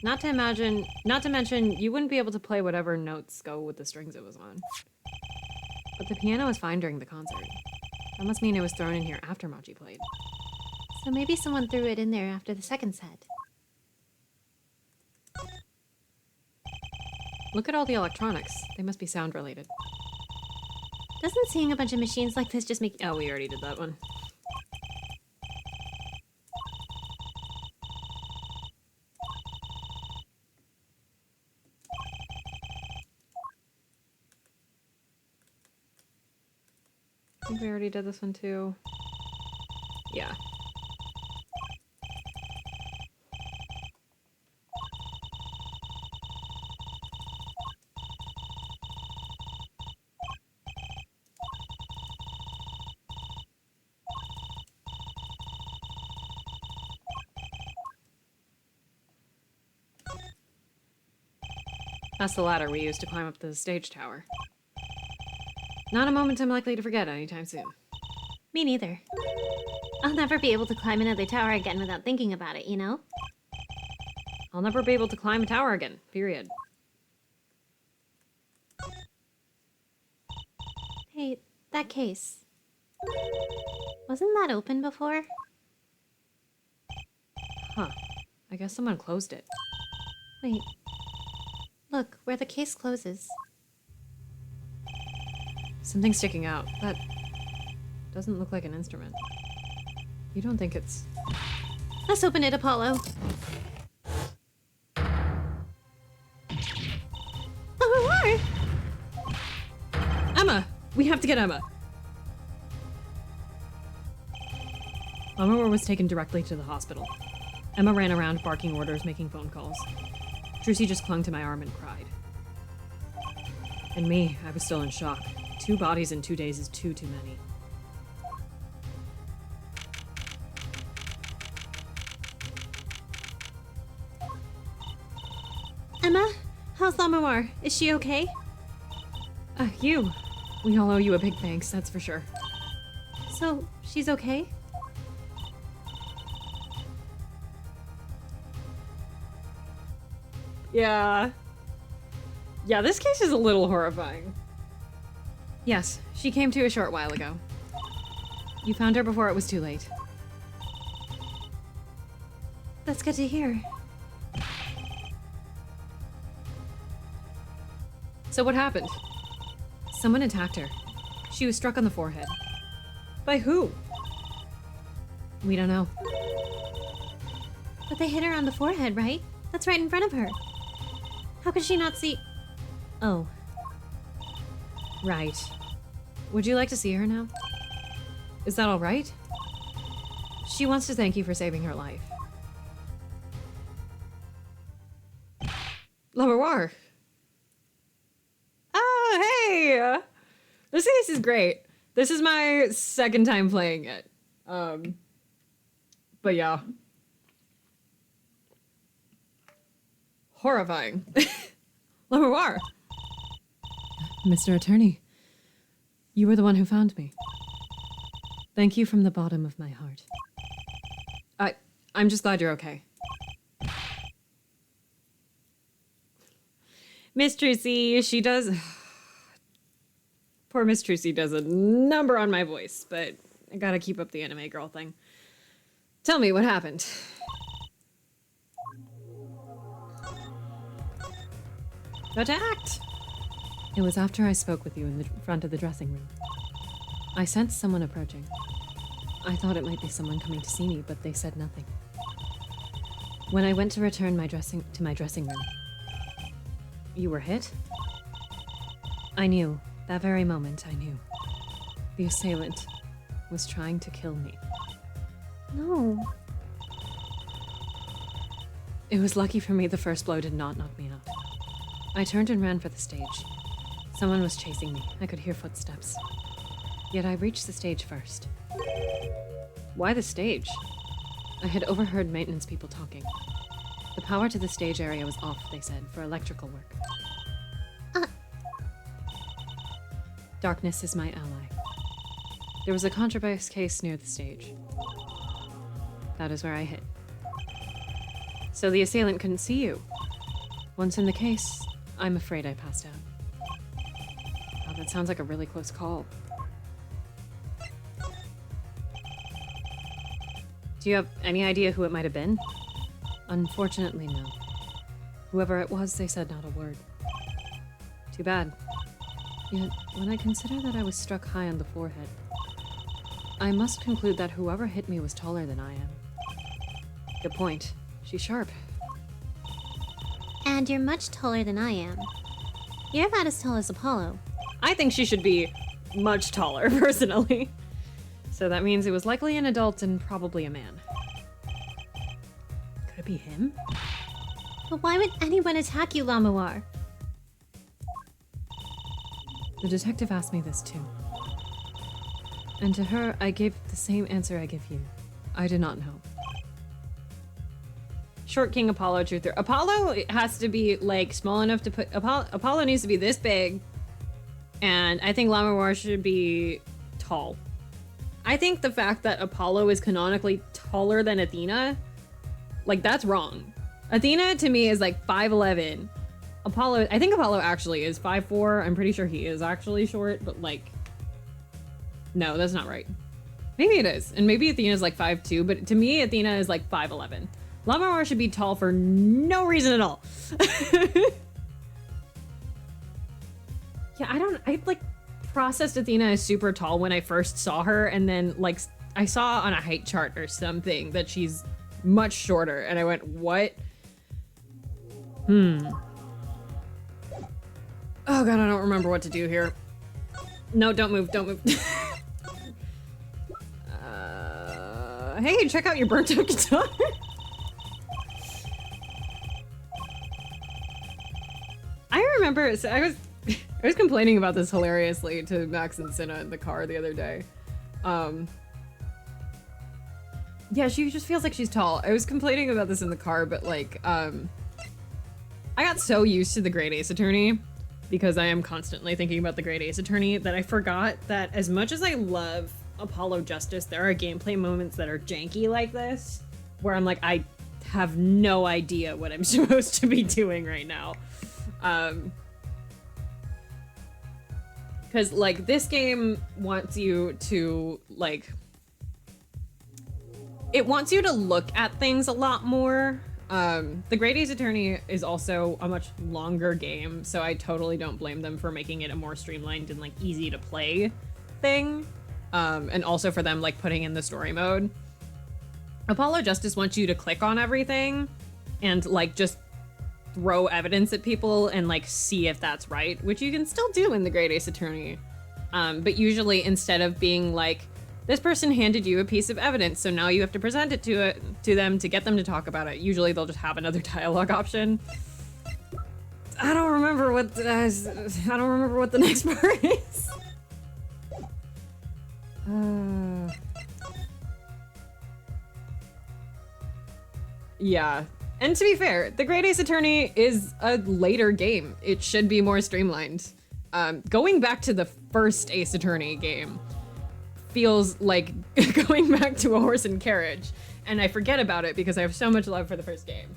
Not to mention, you wouldn't be able to play whatever notes go with the strings it was on. But the piano was fine during the concert. That must mean it was thrown in here after Machi played. So maybe someone threw it in there after the second set. Look at all the electronics. They must be sound related. Doesn't seeing a bunch of machines like this just make... Oh, we already did that one. I think we already did this one too. Yeah. That's the ladder we used to climb up the stage tower. Not a moment I'm likely to forget anytime soon. Me neither. I'll never be able to climb another tower again without thinking about it, you know? I'll never be able to climb a tower again, period. Hey, that case. Wasn't that open before? Huh. I guess someone closed it. Wait. Look, where the case closes. Something's sticking out. That doesn't look like an instrument. You don't think it's... Let's open it, Apollo. Oh, Emma! We have to get Emma! Mama was taken directly to the hospital. Emma ran around barking orders, making phone calls. Trucy just clung to my arm and cried. And me, I was still in shock. 2 bodies in 2 days is too many. Emma? How's Lamawar? Is she okay? You. We all owe you a big thanks, that's for sure. So, she's okay? Yeah. Yeah, this case is a little horrifying. Yes, she came to a short while ago. You found her before it was too late. That's good to hear. So what happened? Someone attacked her. She was struck on the forehead. By who? We don't know. But they hit her on the forehead, right? That's right in front of her. How could she not see? Oh. Right. Would you like to see her now? Is that all right? She wants to thank you for saving her life. Lamawar. Oh, hey! This case is great. This is my second time playing it. But yeah. Horrifying. Lamawar. Mr. Attorney, you were the one who found me. Thank you from the bottom of my heart. I'm just glad you're okay. Miss Trucy, she does... Poor Miss Trucy does a number on my voice, but I gotta keep up the anime girl thing. Tell me what happened. Attacked! It was after I spoke with you in the front of the dressing room. I sensed someone approaching. I thought it might be someone coming to see me, but they said nothing. When I went to return my dressing room, you were hit? I knew. That very moment, I knew. The assailant was trying to kill me. No. It was lucky for me the first blow did not knock me out. I turned and ran for the stage. Someone was chasing me. I could hear footsteps. Yet I reached the stage first. Why the stage? I had overheard maintenance people talking. The power to the stage area was off, they said, for electrical work. Darkness is my ally. There was a contraband case near the stage. That is where I hid. So the assailant couldn't see you. Once in the case, I'm afraid I passed out. Oh, that sounds like a really close call. Do you have any idea who it might have been? Unfortunately, no. Whoever it was, they said not a word. Too bad. Yet, when I consider that I was struck high on the forehead, I must conclude that whoever hit me was taller than I am. Good point. She's sharp. And you're much taller than I am. You're about as tall as Apollo. I think she should be much taller, personally. So that means it was likely an adult and probably a man. Could it be him? But why would anyone attack you, Lamawar? The detective asked me this too. And to her, I gave the same answer I give you. I did not know. Short King Apollo truther. Apollo has to be like small enough to put... Apollo needs to be this big. And I think Lamawar should be tall. I think the fact that Apollo is canonically taller than Athena, like, that's wrong. Athena, to me, is like 5'11". Apollo, I think Apollo actually is 5'4". I'm pretty sure he is actually short, but, like, no, that's not right. Maybe it is, and maybe Athena's like 5'2", but to me, Athena is like 5'11". Lammermoor should be tall for no reason at all. Yeah, I like processed Athena as super tall when I first saw her, and then like I saw on a height chart or something that she's much shorter, and I went, what? Oh god, I don't remember what to do here. No, don't move, don't move. Hey, check out your burnt out guitar. I remember, so I was complaining about this hilariously to Max and Cinna in the car the other day. Yeah, she just feels like she's tall. I was complaining about this in the car, but like, I got so used to the Great Ace Attorney because I am constantly thinking about the Great Ace Attorney that I forgot that as much as I love Apollo Justice, there are gameplay moments that are janky like this, where I'm like, I have no idea what I'm supposed to be doing right now. Because, like, this game wants you to, like, it wants you to look at things a lot more. The Great Ace Attorney is also a much longer game, so I totally don't blame them for making it a more streamlined and, like, easy to play thing. And also for them, like, putting in the story mode. Apollo Justice wants you to click on everything and, like, just throw evidence at people and, like, see if that's right, which you can still do in the Great Ace Attorney. But usually instead of being like, this person handed you a piece of evidence, so now you have to present it to them to get them to talk about it. Usually they'll just have another dialogue option. I don't remember what the next part is. Yeah. And to be fair, the Great Ace Attorney is a later game. It should be more streamlined. Going back to the first Ace Attorney game feels like going back to a horse and carriage. And I forget about it because I have so much love for the first game.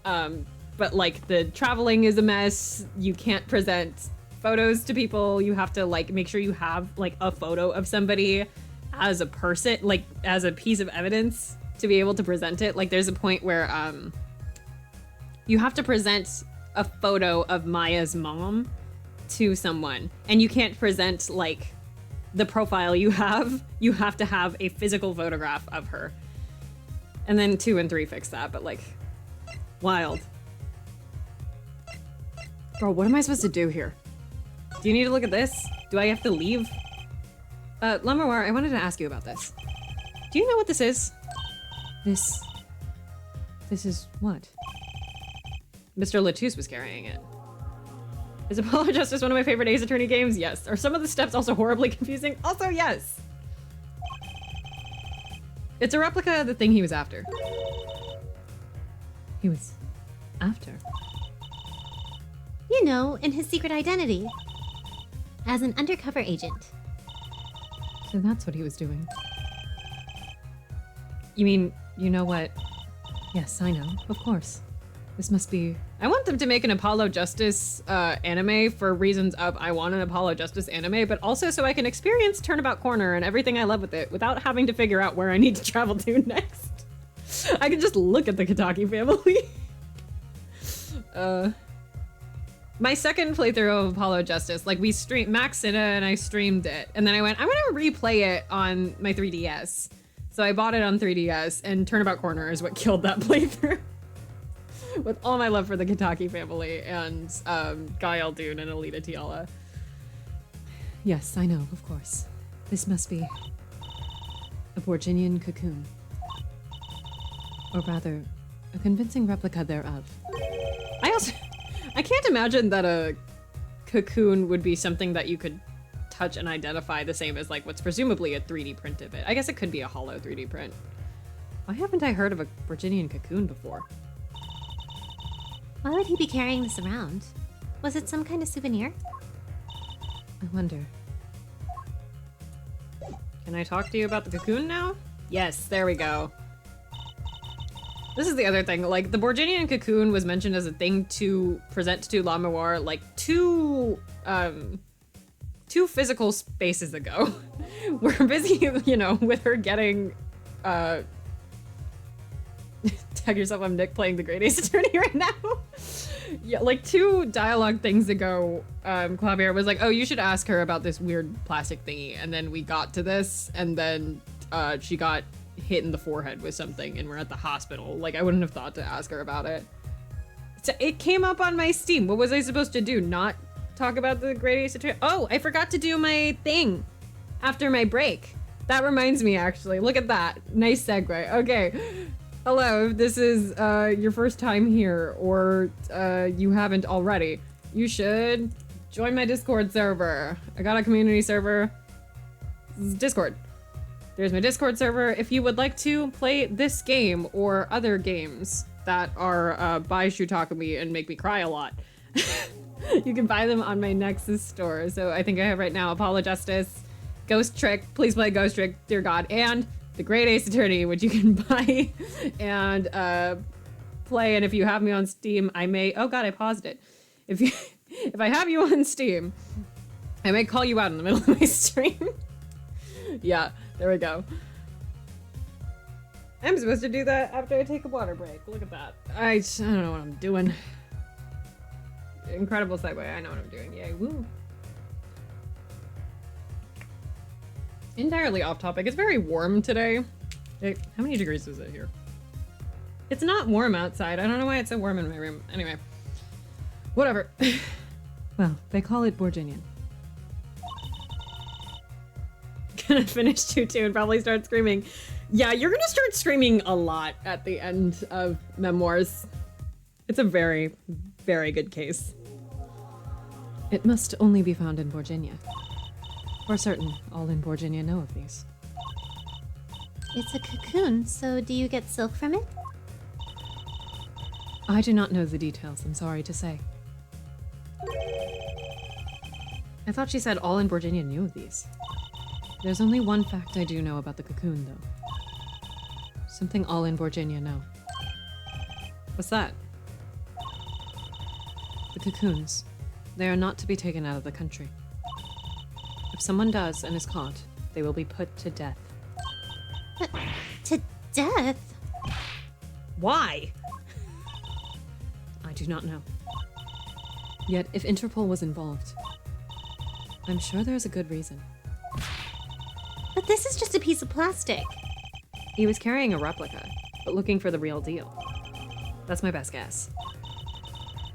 But like the traveling is a mess. You can't present photos to people. You have to like make sure you have like a photo of somebody as a person, like as a piece of evidence to be able to present it. Like there's a point where you have to present a photo of Maya's mom to someone, and you can't present like the profile you have. You have to have a physical photograph of her. And then 2 and 3 fix that, but like, wild. Bro, what am I supposed to do here? Do you need to look at this? Do I have to leave? Lammermoor, I wanted to ask you about this. Do you know what this is? This is what? Mr. Latouche was carrying it. Is Apollo Justice one of my favorite Ace Attorney games? Yes. Are some of the steps also horribly confusing? Also, yes. It's a replica of the thing he was after. He was after? You know, in his secret identity. As an undercover agent. So that's what he was doing. You mean, you know what? Yes, I know. Of course. This must be... I want them to make an Apollo Justice anime for reasons of I want an Apollo Justice anime, but also so I can experience Turnabout Corner and everything I love with it without having to figure out where I need to travel to next. I can just look at the Kitaki family. My second playthrough of Apollo Justice, like we streamed, Max Cinna and I streamed it, and then I went, I'm gonna replay it on my 3DS. So I bought it on 3DS, and Turnabout Corner is what killed that playthrough. With all my love for the Kitaki family and Guy Eldoon and Alita Tiala. Yes, I know, of course. This must be a Borginian cocoon. Or rather, a convincing replica thereof. I can't imagine that a cocoon would be something that you could touch and identify the same as like what's presumably a 3D print of it. I guess it could be a hollow 3D print. Why haven't I heard of a Virginian cocoon before? Why would he be carrying this around? Was it some kind of souvenir? I wonder. Can I talk to you about the cocoon now? Yes, there we go. This is the other thing, like, the Borginian cocoon was mentioned as a thing to present to La Memoire, like, two physical spaces ago. We're busy, you know, with her getting, tag yourself, I'm Nick playing the Great Ace Attorney right now. Yeah, like 2 dialogue things ago, Clavier was like, oh, you should ask her about this weird plastic thingy. And then we got to this, and then she got hit in the forehead with something, and we're at the hospital. Like, I wouldn't have thought to ask her about it. So it came up on my Steam. What was I supposed to do? Not talk about the Great Ace Attorney? Oh, I forgot to do my thing after my break. That reminds me, actually. Look at that. Nice segue. Okay. Hello, if this is your first time here, or you haven't already, you should join my Discord server. I got a community server. This is Discord. There's my Discord server. If you would like to play this game or other games that are by Shutakumi and make me cry a lot, you can buy them on my Nexus store. So I think I have right now Apollo Justice, Ghost Trick, please play Ghost Trick, dear God, and the Great Ace Attorney, which you can buy and play. And if you have me on Steam, I may, oh God, I paused it. If I have you on Steam, I may call you out in the middle of my stream. Yeah, there we go. I'm supposed to do that after I take a water break. Look at that. I don't know what I'm doing. Incredible segue. I know what I'm doing. Yay, woo. Entirely off topic. It's very warm today. How many degrees is it here? It's not warm outside. I don't know why it's so warm in my room. Anyway, whatever. Well, they call it Borginian. Gonna finish Tutu and probably start screaming. Yeah, you're gonna start screaming a lot at the end of Memoirs. It's a very, very good case. It must only be found in Borginia. For certain, all in Borginia know of these. It's a cocoon, so do you get silk from it? I do not know the details, I'm sorry to say. I thought she said all in Borginia knew of these. There's only one fact I do know about the cocoon, though. Something all in Borginia know. What's that? The cocoons. They are not to be taken out of the country. If someone does and is caught, they will be put to death. But to death? Why? I do not know. Yet, if Interpol was involved, I'm sure there's a good reason. But this is just a piece of plastic. He was carrying a replica, but looking for the real deal. That's my best guess.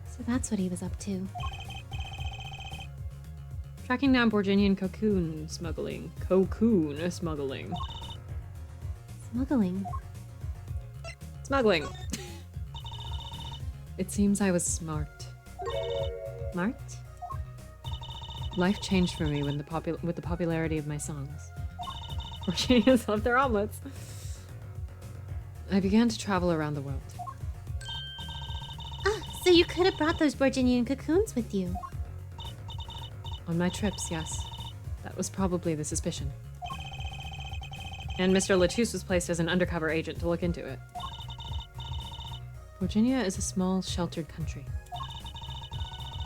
So that's what he was up to. Tracking down Borginian cocoon smuggling. Cocoon smuggling. Smuggling. Smuggling. It seems I was smart. Smart? Life changed for me when with the popularity of my songs. Borginians love their omelets. I began to travel around the world. Ah, so you could have brought those Borginian cocoons with you. On my trips, yes. That was probably the suspicion. And Mr. Latouche was placed as an undercover agent to look into it. Virginia is a small, sheltered country.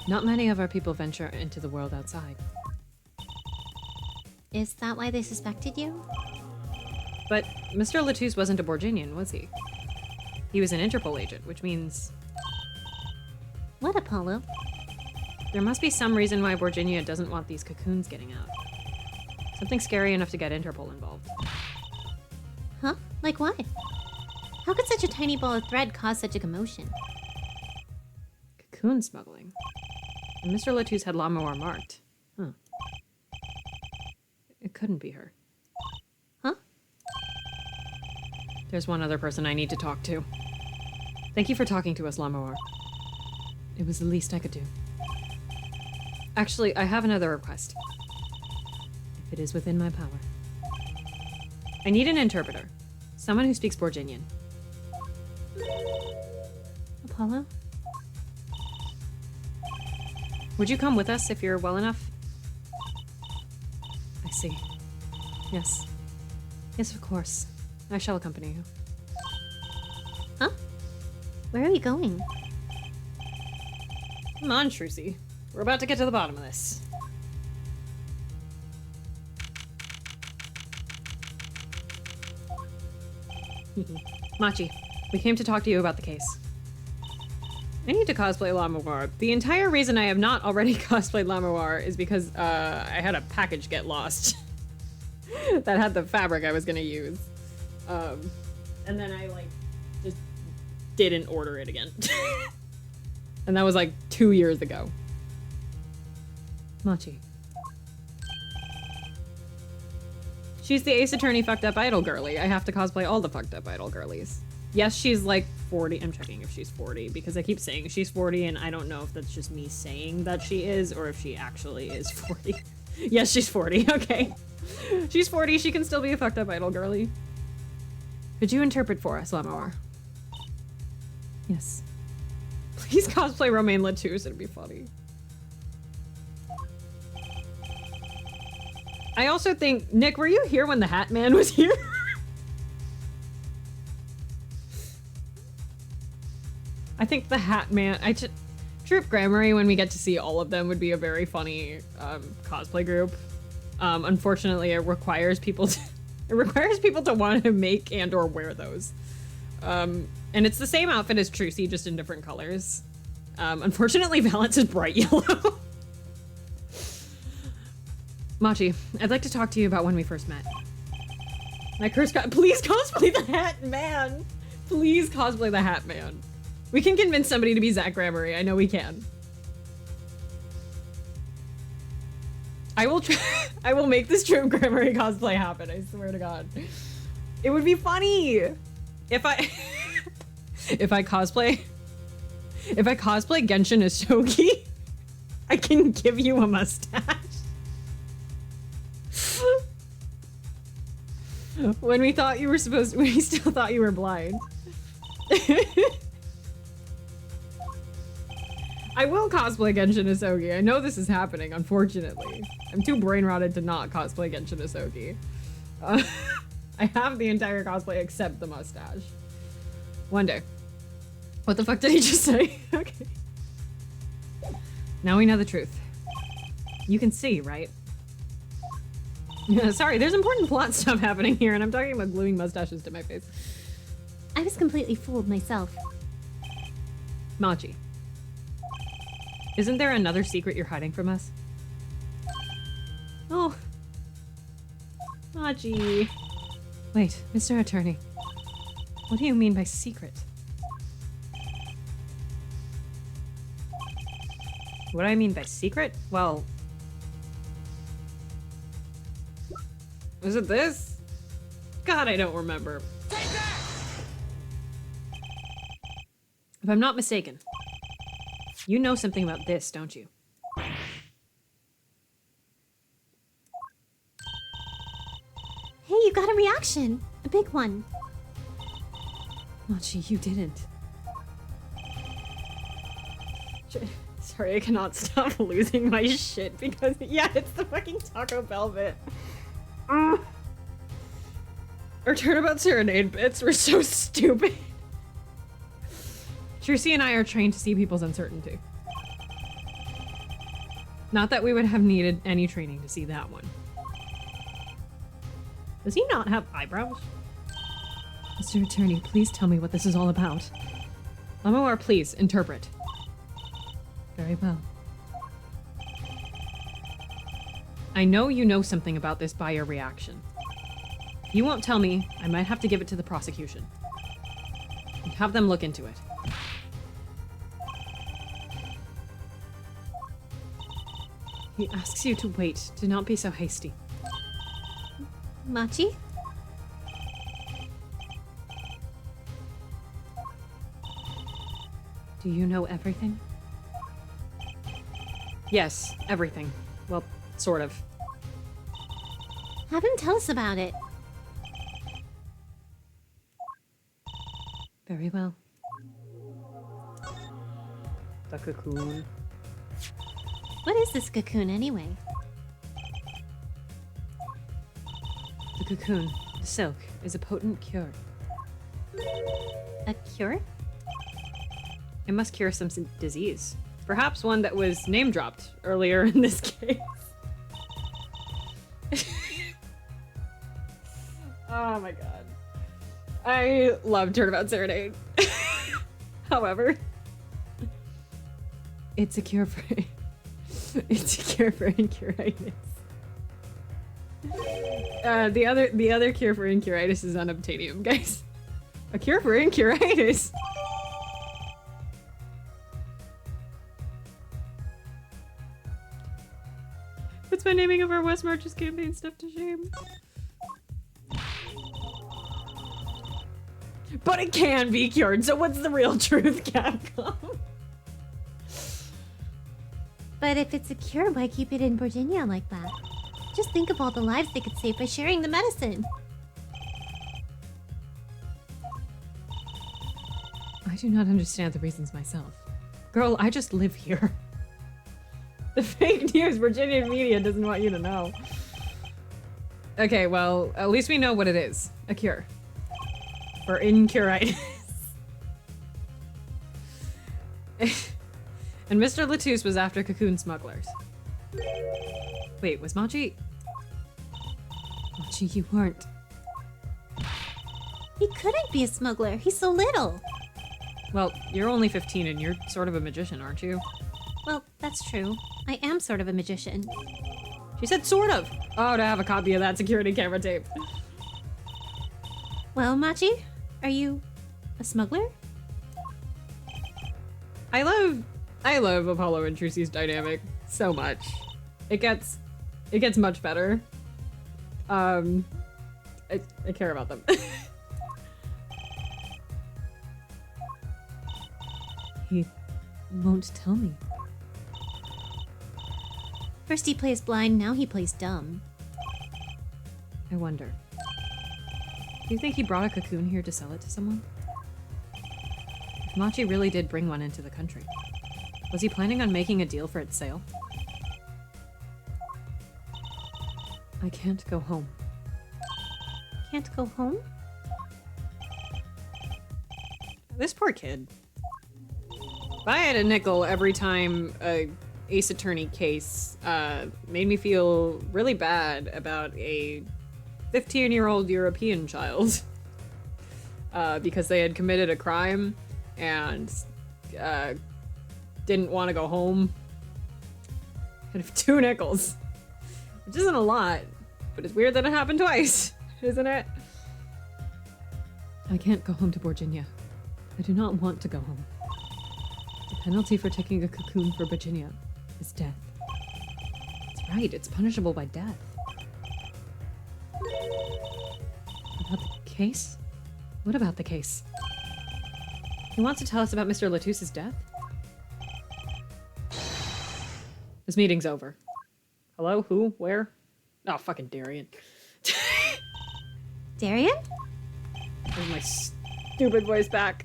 Not many of our people venture into the world outside. Is that why they suspected you? But Mr. Latouche wasn't a Borginian, was he? He was an Interpol agent, which means... What, Apollo? There must be some reason why Borginia doesn't want these cocoons getting out. Something scary enough to get Interpol involved. Huh? Like what? How could such a tiny ball of thread cause such a commotion? Cocoon smuggling. And Mr. Latouche had La Memoire marked. Huh. It couldn't be her. Huh? There's one other person I need to talk to. Thank you for talking to us, La Memoire. It was the least I could do. Actually, I have another request. If it is within my power. I need an interpreter. Someone who speaks Borginian. Apollo? Would you come with us if you're well enough? I see. Yes. Yes, of course. I shall accompany you. Huh? Where are we going? Come on, Trucy. We're about to get to the bottom of this. Machi, we came to talk to you about the case. I need to cosplay Lamoir. The entire reason I have not already cosplayed Lamoir is because I had a package get lost that had the fabric I was gonna use. And then I like just didn't order it again. And that was like 2 years ago. Machi. She's the Ace Attorney fucked up idol girly. I have to cosplay all the fucked up idol girlies. Yes, she's like 40. I'm checking if she's 40 because I keep saying she's 40 and I don't know if that's just me saying that she is or if she actually is 40. Yes, she's 40. Okay. She's 40. She can still be a fucked up idol girly. Could you interpret for us, Lamoir? Yes. Please cosplay Romaine Latouche. It'd be funny. I also think, Nick, were you here when the Hat Man was here? I think the Hat Man, Troop Grammary, when we get to see all of them, would be a very funny cosplay group. Unfortunately, it requires people to want to make and or wear those. And it's the same outfit as Trucy, just in different colors. Unfortunately, Valence is bright yellow. Machi, I'd like to talk to you about when we first met. My curse got- Please cosplay the Hat Man! Please cosplay the Hat Man. We can convince somebody to be Zach Grammary. I know we can. I will try- I will make this Troop Grammary cosplay happen, I swear to God. It would be funny! If I- If I cosplay Genshin Asogi, I can give you a mustache. When we thought you were we still thought you were blind. I will cosplay Genshin Asogi. I know this is happening, unfortunately. I'm too brain rotted to not cosplay Genshin Asogi. I have the entire cosplay except the mustache. One day. What the fuck did he just say? Okay. Now we know the truth. You can see, right? Sorry, there's important plot stuff happening here, and I'm talking about gluing mustaches to my face. I was completely fooled myself. Machi. Isn't there another secret you're hiding from us? Oh. Machi. Wait, Mr. Attorney. What do you mean by secret? What do I mean by secret? Well... Was it this? God, I don't remember. If I'm not mistaken, you know something about this, don't you? Hey, you got a reaction. A big one. Machi, you didn't. Sorry, I cannot stop losing my shit because, yeah, it's the fucking Taco Bell bit. Our Turnabout Serenade bits were so stupid. Trucy and I are trained to see people's uncertainty. Not that we would have needed any training to see that one. Does he not have eyebrows? Mr. Attorney, please tell me what this is all about. Lamoir, please, interpret. Very well. I know you know something about this by your reaction. If you won't tell me, I might have to give it to the prosecution. And have them look into it. He asks you to wait. Do not be so hasty. Machi? Do you know everything? Yes, everything. Well, sort of. Have him tell us about it. Very well. The cocoon. What is this cocoon anyway? The cocoon. The silk is a potent cure. A cure? It must cure some disease. Perhaps one that was name-dropped earlier in this case. Oh my god. I love Turnabout Serenade. However, it's a cure for incuritis. The other cure for incuritis is unobtainium, guys. A cure for incuritis. Puts my naming of our West Marches campaign stuff to shame. But it can be cured, so what's the real truth, Capcom? But if it's a cure, why keep it in Virginia like that? Just think of all the lives they could save by sharing the medicine. I do not understand the reasons myself. Girl, I just live here. The fake news Virginia media doesn't want you to know. Okay, well, at least we know what it is. A cure. For incuritis. And Mr. Latouche was after cocoon smugglers. Wait, was Machi? Machi, you weren't. He couldn't be a smuggler. He's so little. Well, you're only 15 and you're sort of a magician, aren't you? Well, that's true. I am sort of a magician. She said sort of. Oh, to have a copy of that security camera tape. Well, Machi, are you a smuggler? I love Apollo and Trucy's dynamic so much. It gets much better. I care about them. He won't tell me. First he plays blind, now he plays dumb. I wonder. Do you think he brought a cocoon here to sell it to someone? If Machi really did bring one into the country, was he planning on making a deal for its sale? I can't go home. Can't go home? This poor kid. If I had a nickel every time a Ace Attorney case made me feel really bad about a 15-year-old European child because they had committed a crime and didn't want to go home. I'd have 2 nickels, which isn't a lot, but it's weird that it happened twice, isn't it? I can't go home to Virginia. I do not want to go home. The penalty for taking a cocoon for Virginia is death. That's right, it's punishable by death. About the case? What about the case? He wants to tell us about Mr. Latouche's death? This meeting's over. Hello? Who? Where? Oh, fucking Darian. Darian? There's my stupid voice back.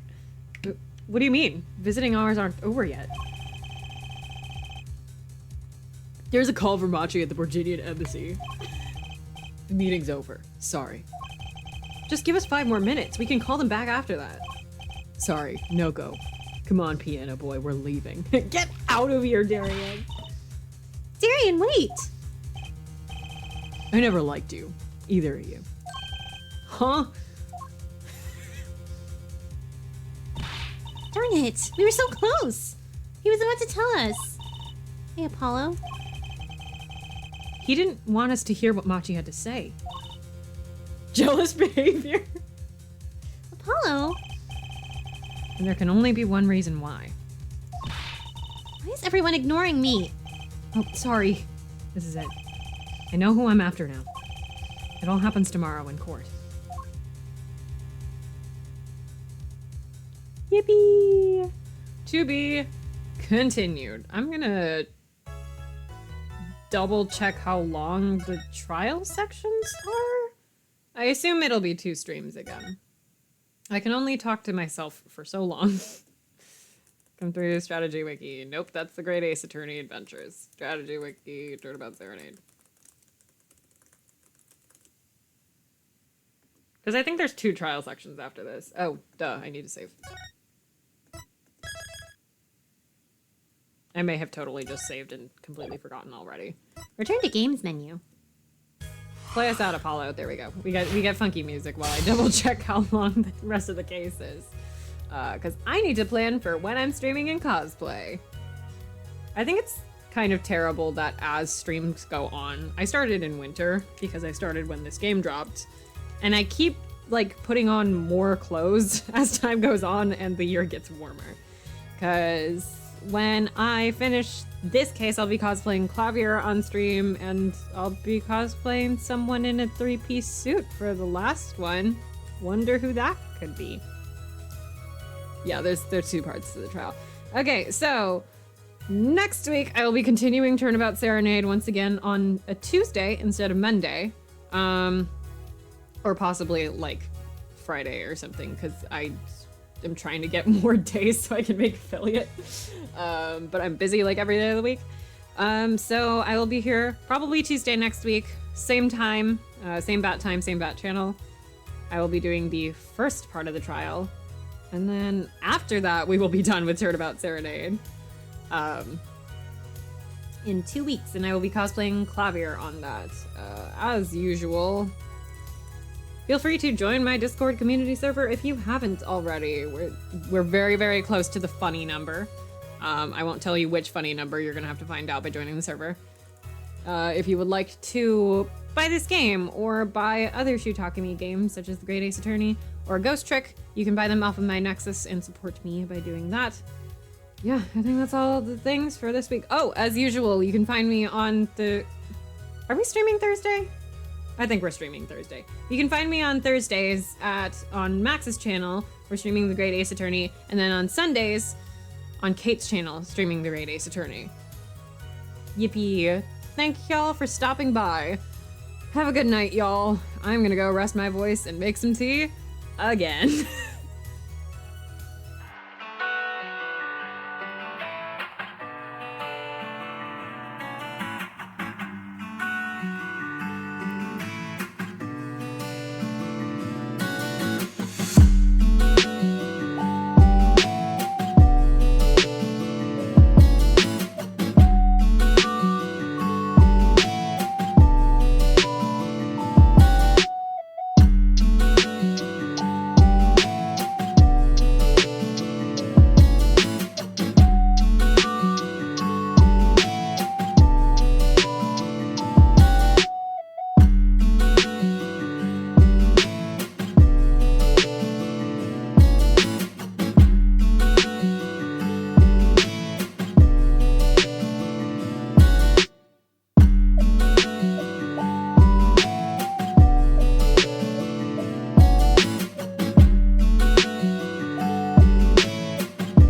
What do you mean? Visiting hours aren't over yet. There's a call for Machi at the Virginian embassy. The meeting's over. Sorry. Just give us 5 more minutes. We can call them back after that. Sorry, no go. Come on, piano boy, we're leaving. Get out of here, Darian. Darian, wait! I never liked you. Either of you. Huh? Darn it! We were so close! He was about to tell us. Hey, Apollo. He didn't want us to hear what Machi had to say. Jealous behavior. Apollo? And there can only be one reason why. Why is everyone ignoring me? Oh, sorry. This is it. I know who I'm after now. It all happens tomorrow in court. Yippee! To be continued. I'm gonna double check how long the trial sections are. I assume it'll be 2 streams again. I can only talk to myself for so long. Come through Strategy Wiki. Nope, that's the Great Ace Attorney Adventures. Strategy Wiki, Turnabout Serenade. Because I think there's 2 trial sections after this. Oh, duh, I need to save. I may have totally just saved and completely forgotten already. Return to games menu. Play us out, Apollo. There we go. We get funky music while I double check how long the rest of the case is. Because I need to plan for when I'm streaming in cosplay. I think it's kind of terrible that as streams go on, I started in winter because I started when this game dropped, and I keep like putting on more clothes as time goes on and the year gets warmer. Because when I finish this case, I'll be cosplaying Clavier on stream, and I'll be cosplaying someone in a 3-piece suit for the last one. Wonder who that could be. Yeah, there's 2 parts to the trial. Okay, so next week I will be continuing Turnabout Serenade once again on a Tuesday instead of Monday. Or possibly like Friday or something, because I am trying to get more days so I can make affiliate. But I'm busy like every day of the week. So I will be here probably Tuesday next week, same time, same bat time, same bat channel. I will be doing the first part of the trial. And then after that, we will be done with Turnabout Serenade. In 2 weeks, and I will be cosplaying Clavier on that. As usual, feel free to join my Discord community server if you haven't already. We're very, very close to the funny number. I won't tell you which funny number, you're gonna have to find out by joining the server. If you would like to buy this game, or buy other Shutakami games, such as The Great Ace Attorney, or Ghost Trick, you can buy them off of my Nexus and support me by doing that. Yeah, I think that's all the things for this week. Oh, as usual, you can find me on the... Are we streaming Thursday? I think we're streaming Thursday. You can find me on Thursdays on Max's channel, we're streaming The Great Ace Attorney, and then on Sundays, on Kate's channel, streaming The Great Ace Attorney. Yippee. Thank y'all for stopping by. Have a good night, y'all. I'm gonna go rest my voice and make some tea again.